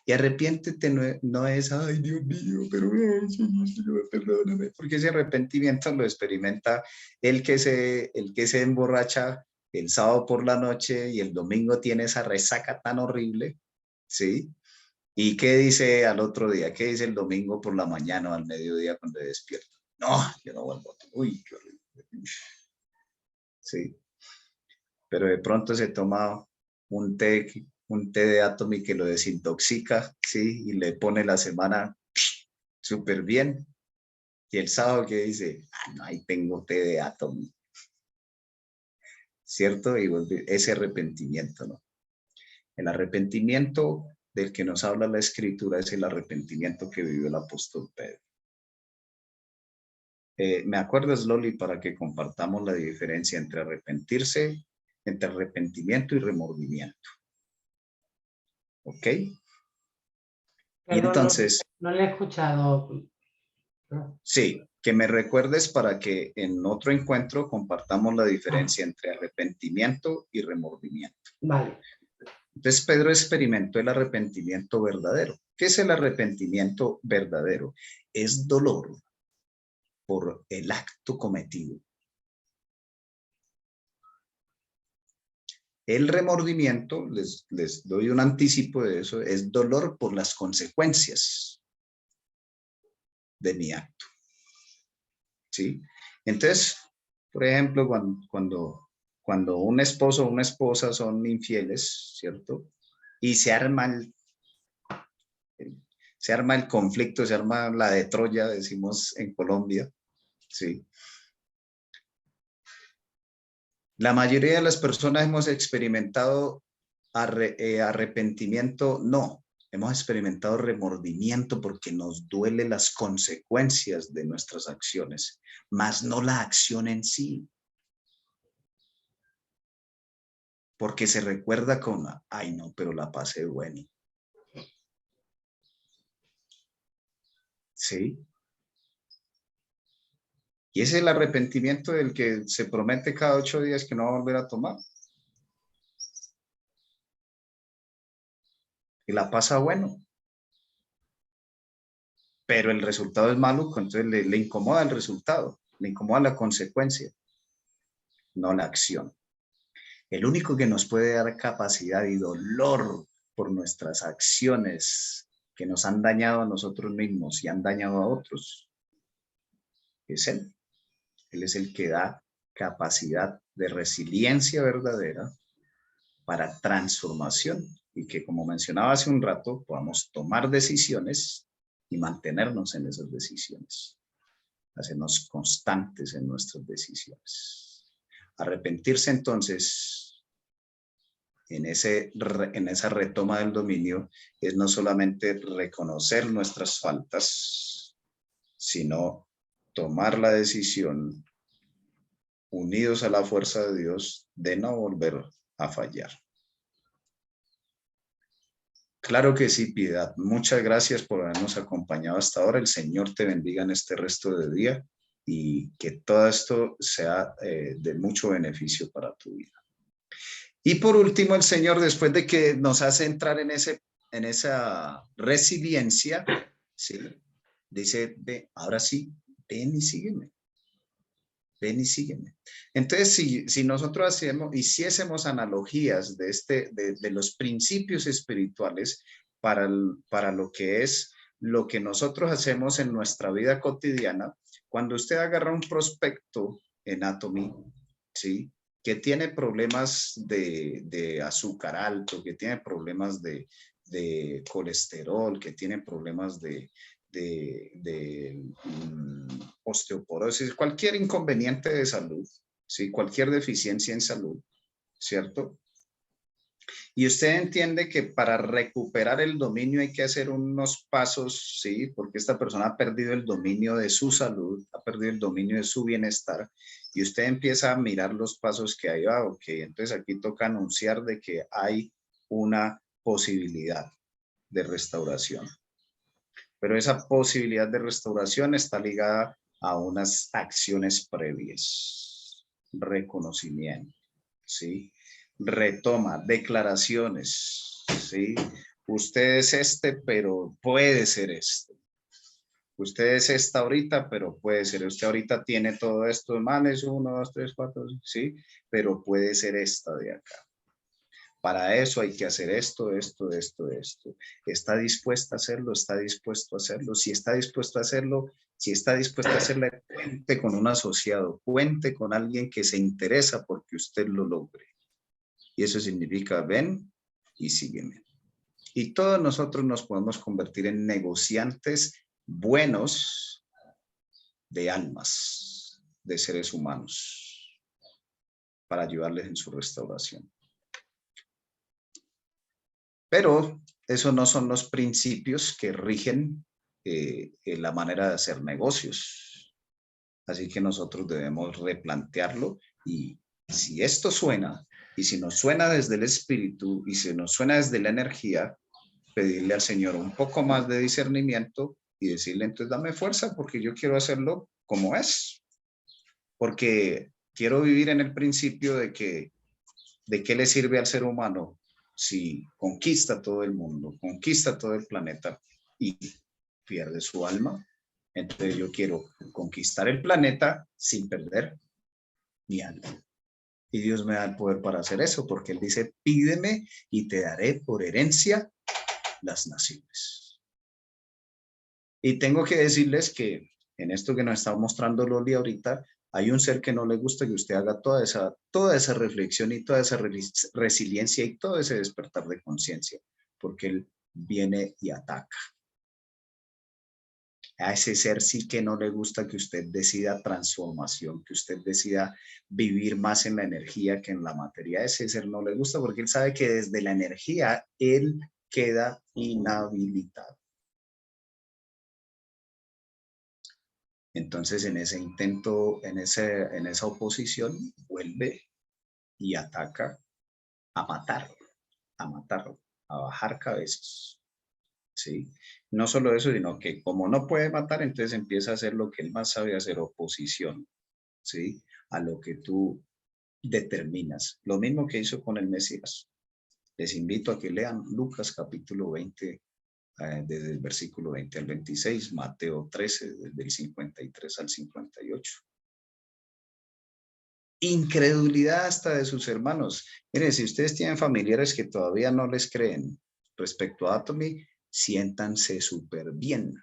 Y arrepiéntete no es, ay Dios mío, pero Señor, perdóname, porque ese arrepentimiento lo experimenta el que se emborracha el sábado por la noche y el domingo tiene esa resaca tan horrible, ¿sí? ¿Y qué dice al otro día? ¿Qué dice el domingo por la mañana o al mediodía cuando despierta? No, yo no vuelvo. Uy, qué horrible. Sí. pero de pronto se toma un té de Atomy que lo desintoxica, ¿sí? Y le pone la semana súper bien. Y el sábado que dice, no, ahí tengo té de Atomy. ¿Cierto? Y ese arrepentimiento, ¿no? El arrepentimiento del que nos habla la Escritura es el arrepentimiento que vivió el apóstol Pedro. ¿Me acuerdas, Loli, para que compartamos la diferencia entre arrepentimiento y remordimiento? ¿Ok? Y Perdón, entonces, no le he escuchado. sí, que me recuerdes para que en otro encuentro compartamos la diferencia entre arrepentimiento y remordimiento. Vale. Entonces, Pedro experimentó el arrepentimiento verdadero. ¿Qué es el arrepentimiento verdadero? Es dolor por el acto cometido. El remordimiento, les doy un anticipo de eso, es dolor por las consecuencias de mi acto. ¿Sí? Entonces, por ejemplo, cuando un esposo o una esposa son infieles, ¿cierto? Y se arma el conflicto, se arma la de Troya, decimos en Colombia, ¿sí? La mayoría de las personas hemos experimentado arrepentimiento, no. Hemos experimentado remordimiento porque nos duele las consecuencias de nuestras acciones, más no la acción en sí. Porque se recuerda con, ay no, pero la pasé bueno. ¿Sí? Y ese es el arrepentimiento del que se promete cada 8 días que no va a volver a tomar. Y la pasa bueno. Pero el resultado es maluco, entonces le incomoda el resultado, le incomoda la consecuencia, no la acción. El único que nos puede dar capacidad y dolor por nuestras acciones que nos han dañado a nosotros mismos y han dañado a otros es Él. Él es el que da capacidad de resiliencia verdadera para transformación y que, como mencionaba hace un rato, podamos tomar decisiones y mantenernos en esas decisiones. Hacernos constantes en nuestras decisiones. Arrepentirse entonces en esa retoma del dominio es no solamente reconocer nuestras faltas, sino tomar la decisión, unidos a la fuerza de Dios, de no volver a fallar. Claro que sí, Piedad. Muchas gracias por habernos acompañado hasta ahora. El Señor te bendiga en este resto de día y que todo esto sea de mucho beneficio para tu vida. Y por último, el Señor, después de que nos hace entrar en esa resiliencia, ¿sí? Dice, ve, ahora sí, ven y sígueme. Ven y sígueme. Entonces, si nosotros hiciésemos analogías de los principios espirituales para lo que es lo que nosotros hacemos en nuestra vida cotidiana, cuando usted agarra un prospecto en Atomy, ¿sí? Que tiene problemas de azúcar alto, que tiene problemas de colesterol, que tiene problemas de osteoporosis, cualquier inconveniente de salud, ¿sí? Cualquier deficiencia en salud, ¿cierto? Y usted entiende que para recuperar el dominio hay que hacer unos pasos, ¿sí? Porque esta persona ha perdido el dominio de su salud, ha perdido el dominio de su bienestar, y usted empieza a mirar los pasos que hay. Ok, entonces aquí toca anunciar de que hay una posibilidad de restauración. Pero esa posibilidad de restauración está ligada a unas acciones previas. Reconocimiento, ¿sí? Retoma, declaraciones, ¿sí? Usted es pero puede ser este. Usted es esta ahorita, pero puede ser. Usted ahorita tiene todo esto, males 1, 2, 3, 4, ¿sí? Pero puede ser esta de acá. Para eso hay que hacer esto. ¿Está dispuesta a hacerlo? ¿Está dispuesto a hacerlo? Si está dispuesto a hacerlo, cuente con un asociado, cuente con alguien que se interesa porque usted lo logre. Y eso significa ven y sígueme. Y todos nosotros nos podemos convertir en negociantes buenos de almas, de seres humanos, para ayudarles en su restauración. Pero esos no son los principios que rigen la manera de hacer negocios. Así que nosotros debemos replantearlo, y si esto suena, y si nos suena desde el espíritu, y si nos suena desde la energía, pedirle al Señor un poco más de discernimiento y decirle, entonces dame fuerza porque yo quiero hacerlo como es. Porque quiero vivir en el principio de que, ¿de qué le sirve al ser humano si conquista todo el mundo, conquista todo el planeta y pierde su alma? Entonces yo quiero conquistar el planeta sin perder mi alma. Y Dios me da el poder para hacer eso, porque Él dice, pídeme y te daré por herencia las naciones. Y tengo que decirles que en esto que nos está mostrando Loli ahorita, hay un ser que no le gusta que usted haga toda esa reflexión y toda esa resiliencia y todo ese despertar de conciencia, porque Él viene y ataca. A ese ser sí que no le gusta que usted decida transformación, que usted decida vivir más en la energía que en la materia. A ese ser no le gusta porque él sabe que desde la energía él queda inhabilitado. Entonces en ese intento, en esa oposición, vuelve y ataca a matarlo, a bajar cabezas. ¿Sí? No solo eso, sino que como no puede matar, entonces empieza a hacer lo que él más sabe hacer, oposición, ¿sí? A lo que tú determinas. Lo mismo que hizo con el Mesías. Les invito a que lean Lucas capítulo 20, desde el versículo 20 al 26, Mateo 13, desde el 53 al 58. Incredulidad hasta de sus hermanos. Miren, si ustedes tienen familiares que todavía no les creen respecto a Atomy, siéntanse súper bien.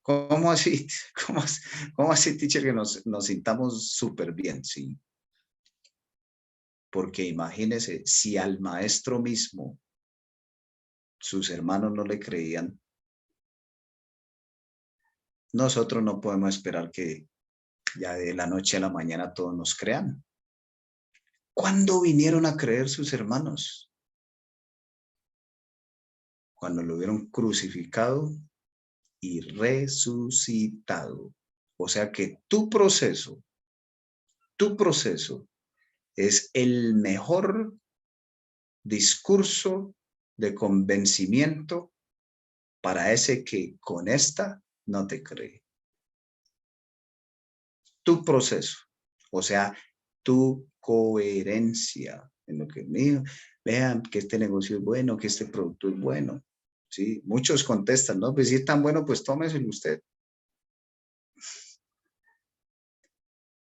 ¿Cómo así? ¿Cómo así, teacher, que nos sintamos súper bien? Sí. Porque imagínese, si al maestro mismo sus hermanos no le creían, nosotros no podemos esperar que ya de la noche a la mañana todos nos crean. ¿Cuándo vinieron a creer sus hermanos? Cuando lo vieron crucificado y resucitado. O sea que tu proceso es el mejor discurso de convencimiento para ese que con esta no te cree. Tu proceso, o sea, tu coherencia en lo que vean que este negocio es bueno, que este producto es bueno. ¿Sí? Muchos contestan, ¿no? Pues si es tan bueno, pues tómeselo usted.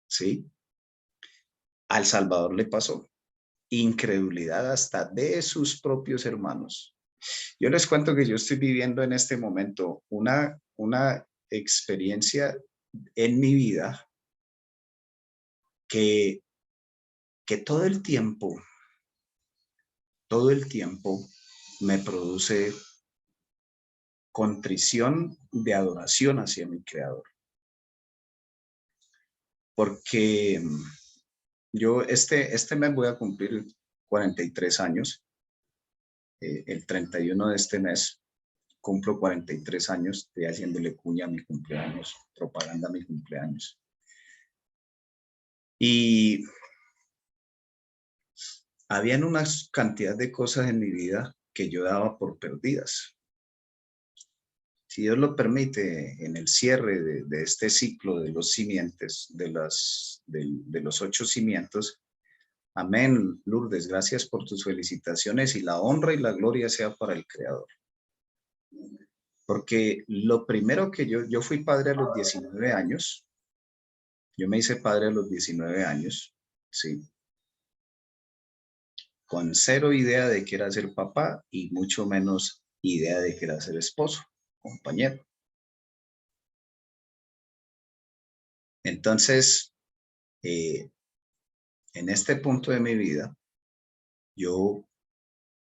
¿Sí? Al Salvador le pasó. Incredulidad hasta de sus propios hermanos. Yo les cuento que yo estoy viviendo en este momento una experiencia en mi vida que todo el tiempo me produce contrición de adoración hacia mi Creador. Porque yo este mes voy a cumplir 43 años. El 31 de este mes cumplo 43 años. Estoy haciéndole cuña a mi cumpleaños, propaganda a mi cumpleaños. Y habían una cantidad de cosas en mi vida que yo daba por perdidas. Si Dios lo permite, en el cierre de este ciclo de los simientes, de los 8 cimientos, amén, Lourdes, gracias por tus felicitaciones y la honra y la gloria sea para el Creador. Porque lo primero que yo fui padre a los 19 años, yo me hice padre a los 19 años, sí, con cero idea de que era ser papá y mucho menos idea de que era ser esposo, compañero. Entonces, en este punto de mi vida, yo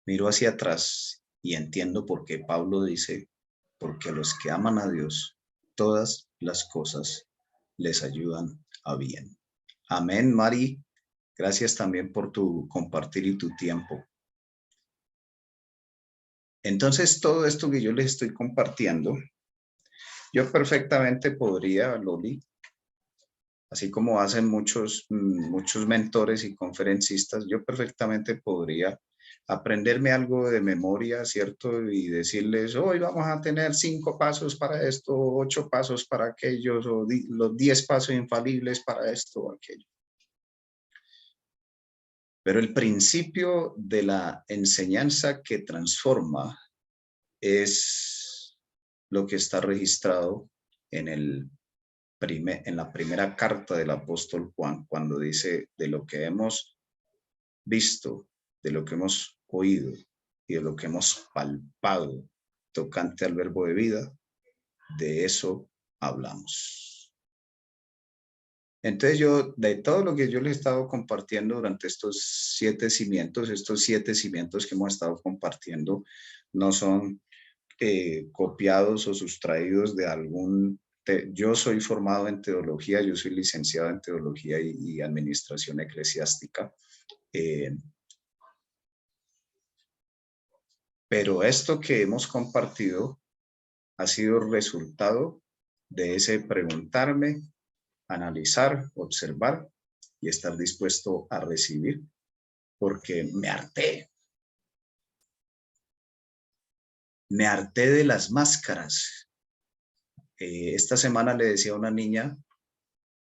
miro hacia atrás y entiendo por qué Pablo dice, porque a los que aman a Dios, todas las cosas les ayudan a bien. Amén, Mari. Gracias también por tu compartir y tu tiempo. Entonces, todo esto que yo les estoy compartiendo, yo perfectamente podría, Loli, así como hacen muchos mentores y conferencistas, yo perfectamente podría aprenderme algo de memoria, ¿cierto? Y decirles, hoy vamos a tener 5 pasos para esto, 8 pasos para aquellos, o los 10 pasos infalibles para esto o aquello. Pero el principio de la enseñanza que transforma es lo que está registrado en la primera carta del apóstol Juan, cuando dice, de lo que hemos visto, de lo que hemos oído y de lo que hemos palpado tocante al verbo de vida, de eso hablamos. Entonces de todo lo que yo les he estado compartiendo durante estos 7 cimientos que hemos estado compartiendo, no son copiados o sustraídos de algún... Yo soy formado en teología, yo soy licenciado en teología y administración eclesiástica. Pero esto que hemos compartido ha sido resultado de ese preguntarme, analizar, observar y estar dispuesto a recibir, porque me harté. Me harté de las máscaras. Esta semana le decía a una niña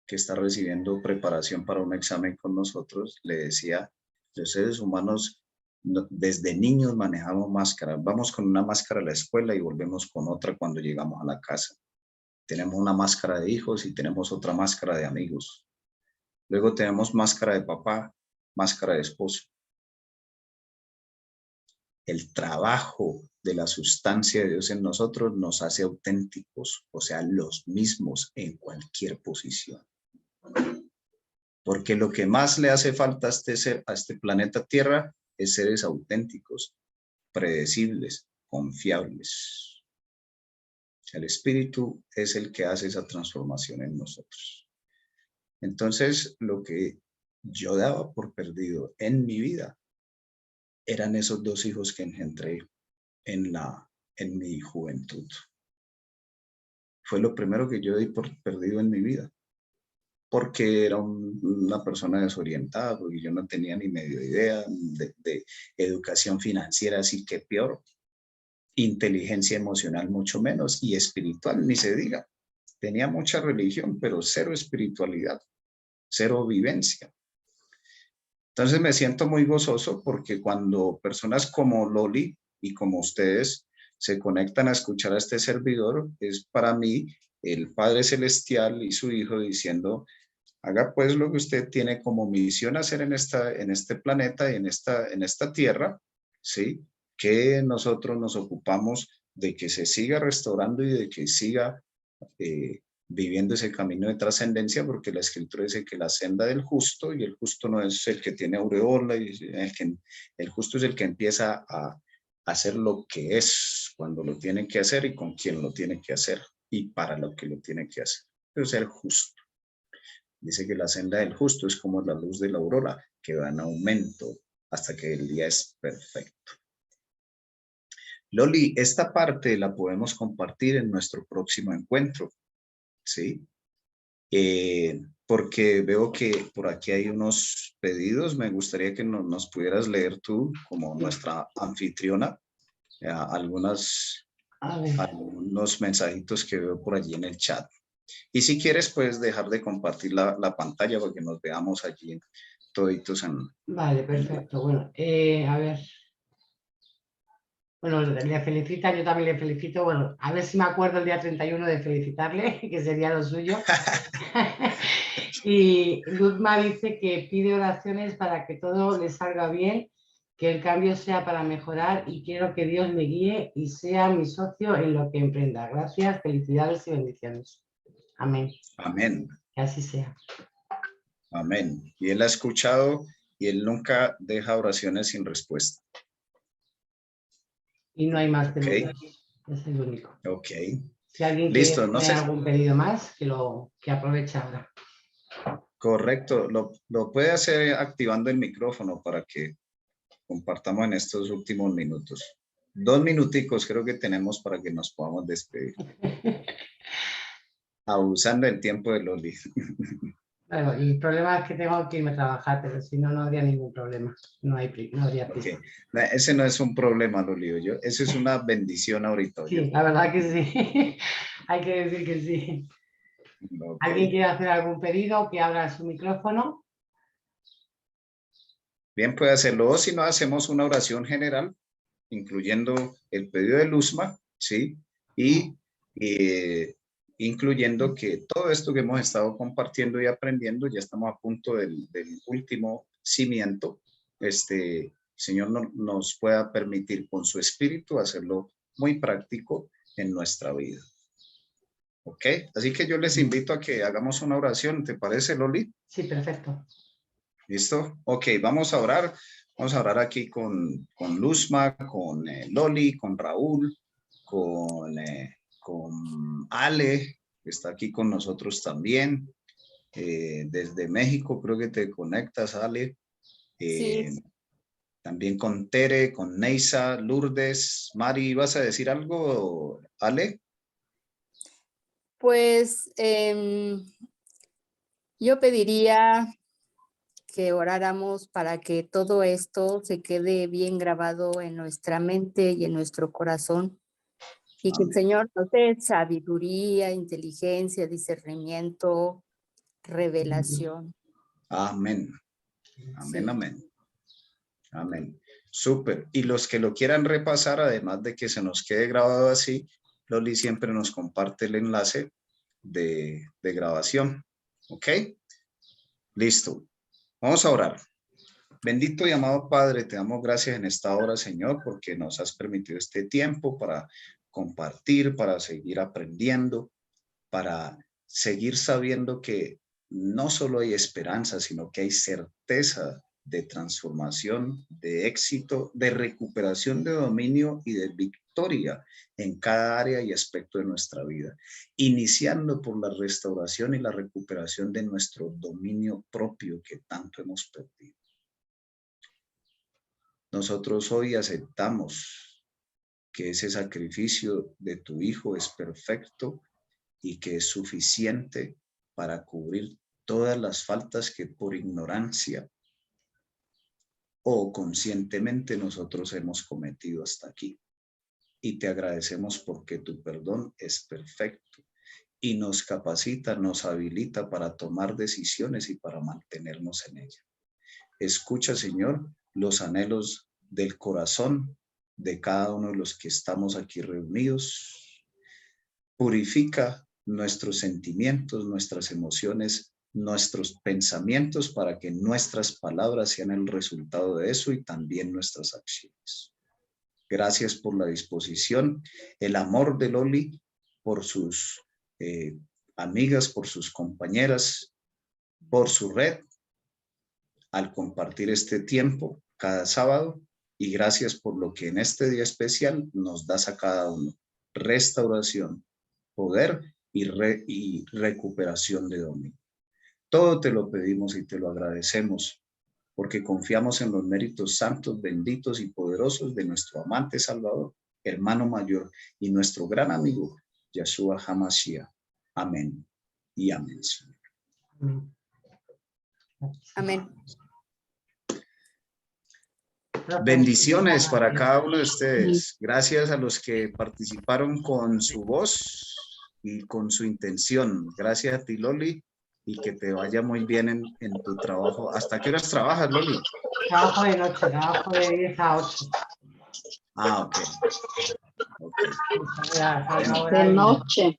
que está recibiendo preparación para un examen con nosotros, le decía, los seres humanos desde niños manejamos máscaras. Vamos con una máscara a la escuela y volvemos con otra cuando llegamos a la casa. Tenemos una máscara de hijos y tenemos otra máscara de amigos. Luego tenemos máscara de papá, máscara de esposo. El trabajo de la sustancia de Dios en nosotros nos hace auténticos, o sea, los mismos en cualquier posición. Porque lo que más le hace falta a este planeta Tierra es seres auténticos, predecibles, confiables. El Espíritu es el que hace esa transformación en nosotros. Entonces, lo que yo daba por perdido en mi vida eran esos 2 hijos que engendré en mi juventud. Fue lo primero que yo di por perdido en mi vida, porque era una persona desorientada, porque yo no tenía ni medio idea de educación financiera, así que peor, inteligencia emocional mucho menos, y espiritual ni se diga. Tenía mucha religión, pero cero espiritualidad, cero vivencia. Entonces me siento muy gozoso porque cuando personas como Loli y como ustedes se conectan a escuchar a este servidor, es para mí el Padre Celestial y su Hijo diciendo, haga pues lo que usted tiene como misión hacer en este planeta y en esta tierra, ¿sí? Que nosotros nos ocupamos de que se siga restaurando y de que siga viviendo ese camino de trascendencia, porque la Escritura dice que la senda del justo, y el justo no es el que tiene aureola, y el justo es el que empieza a hacer lo que es, cuando lo tiene que hacer y con quien lo tiene que hacer y para lo que lo tiene que hacer. Pero ser justo. Dice que la senda del justo es como la luz de la aurora, que va en aumento hasta que el día es perfecto. Loli, esta parte la podemos compartir en nuestro próximo encuentro, ¿sí? Porque veo que por aquí hay unos pedidos. Me gustaría que nos pudieras leer tú, como nuestra anfitriona, algunos mensajitos que veo por allí en el chat. Y si quieres, puedes dejar de compartir la pantalla para que nos veamos allí toditos en... Vale, perfecto. Bueno, a ver. Bueno, le felicitan, yo también le felicito. Bueno, a ver si me acuerdo el día 31 de felicitarle, que sería lo suyo. Y Luzma dice que pide oraciones para que todo le salga bien, que el cambio sea para mejorar y quiero que Dios me guíe y sea mi socio en lo que emprenda. Gracias, felicidades y bendiciones. Amén. Amén. Que así sea. Amén. Y él ha escuchado y él nunca deja oraciones sin respuesta. Y no hay más Ok. Es el único. Ok. Si alguien Listo, quiere no tener sé. algún pedido más, que aproveche ahora. Correcto. Lo puede hacer activando el micrófono para que compartamos en estos últimos minutos. 2 minuticos creo que tenemos para que nos podamos despedir. Abusando del tiempo de Loli. Bueno, y el problema es que tengo que irme a trabajar, pero si no, no habría ningún problema. No habría prisa. Okay. Ese no es un problema, Loli. Eso es una bendición ahorita. Sí, la verdad que sí. Hay que decir que sí. Okay. ¿Alguien quiere hacer algún pedido? Que abra su micrófono. Bien, puede hacerlo. O si no, hacemos una oración general, incluyendo el pedido de Luzma, ¿sí? Y incluyendo que todo esto que hemos estado compartiendo y aprendiendo, ya estamos a punto del último cimiento. Señor nos pueda permitir con su espíritu hacerlo muy práctico en nuestra vida. ¿Ok? Así que yo les invito a que hagamos una oración. ¿Te parece, Loli? Sí, perfecto. ¿Listo? Ok, vamos a orar. Vamos a orar aquí con Luzma, con Loli, con Raúl, con Ale, que está aquí con nosotros también. Desde México creo que te conectas, Ale. Sí. También con Tere, con Neisa, Lourdes. Mari, ¿vas a decir algo, Ale? Pues yo pediría que oráramos para que todo esto se quede bien grabado en nuestra mente y en nuestro corazón y que el Señor nos dé sabiduría, inteligencia, discernimiento, revelación. Amén. Amén, Sí. amén. Amén. Súper. Y los que lo quieran repasar, además de que se nos quede grabado así, Loli siempre nos comparte el enlace de grabación. ¿Ok? Listo. Vamos a orar. Bendito y amado Padre, te damos gracias en esta hora, Señor, porque nos has permitido este tiempo para compartir, para seguir aprendiendo, para seguir sabiendo que no solo hay esperanza, sino que hay certeza de transformación, de éxito, de recuperación de dominio y de victoria en cada área y aspecto de nuestra vida, iniciando por la restauración y la recuperación de nuestro dominio propio que tanto hemos perdido. Nosotros hoy aceptamos que ese sacrificio de tu Hijo es perfecto y que es suficiente para cubrir todas las faltas que por ignorancia o conscientemente nosotros hemos cometido hasta aquí. Y te agradecemos porque tu perdón es perfecto y nos capacita, nos habilita para tomar decisiones y para mantenernos en ella. Escucha, Señor, los anhelos del corazón de cada uno de los que estamos aquí reunidos. Purifica nuestros sentimientos, nuestras emociones, nuestros pensamientos para que nuestras palabras sean el resultado de eso y también nuestras acciones. Gracias por la disposición, el amor de Loli, por sus amigas, por sus compañeras, por su red, al compartir este tiempo cada sábado, y gracias por lo que en este día especial nos das a cada uno: restauración, poder y recuperación de dominio. Todo te lo pedimos y te lo agradecemos porque confiamos en los méritos santos, benditos y poderosos de nuestro amante Salvador, hermano mayor y nuestro gran amigo, Yeshua HaMashiach. Amén y amén, Señor. Amén. Bendiciones para cada uno de ustedes. Gracias a los que participaron con su voz y con su intención. Gracias a ti, Loli, y que te vaya muy bien en tu trabajo. ¿Hasta qué horas trabajas, Loli? Trabajo de noche, trabajo de 10 a 8. Ah, ok. De noche.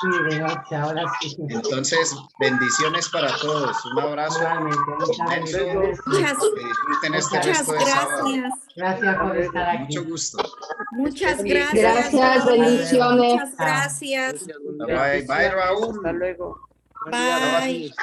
Sí, de noche, ahora sí. Entonces, bendiciones para todos. Un abrazo. Disfruten este resto de sábado. Gracias por estar aquí. Mucho gusto. Muchas gracias. Gracias, bendiciones. Muchas gracias. Bye, bye, Raúl. Hasta luego. Bye.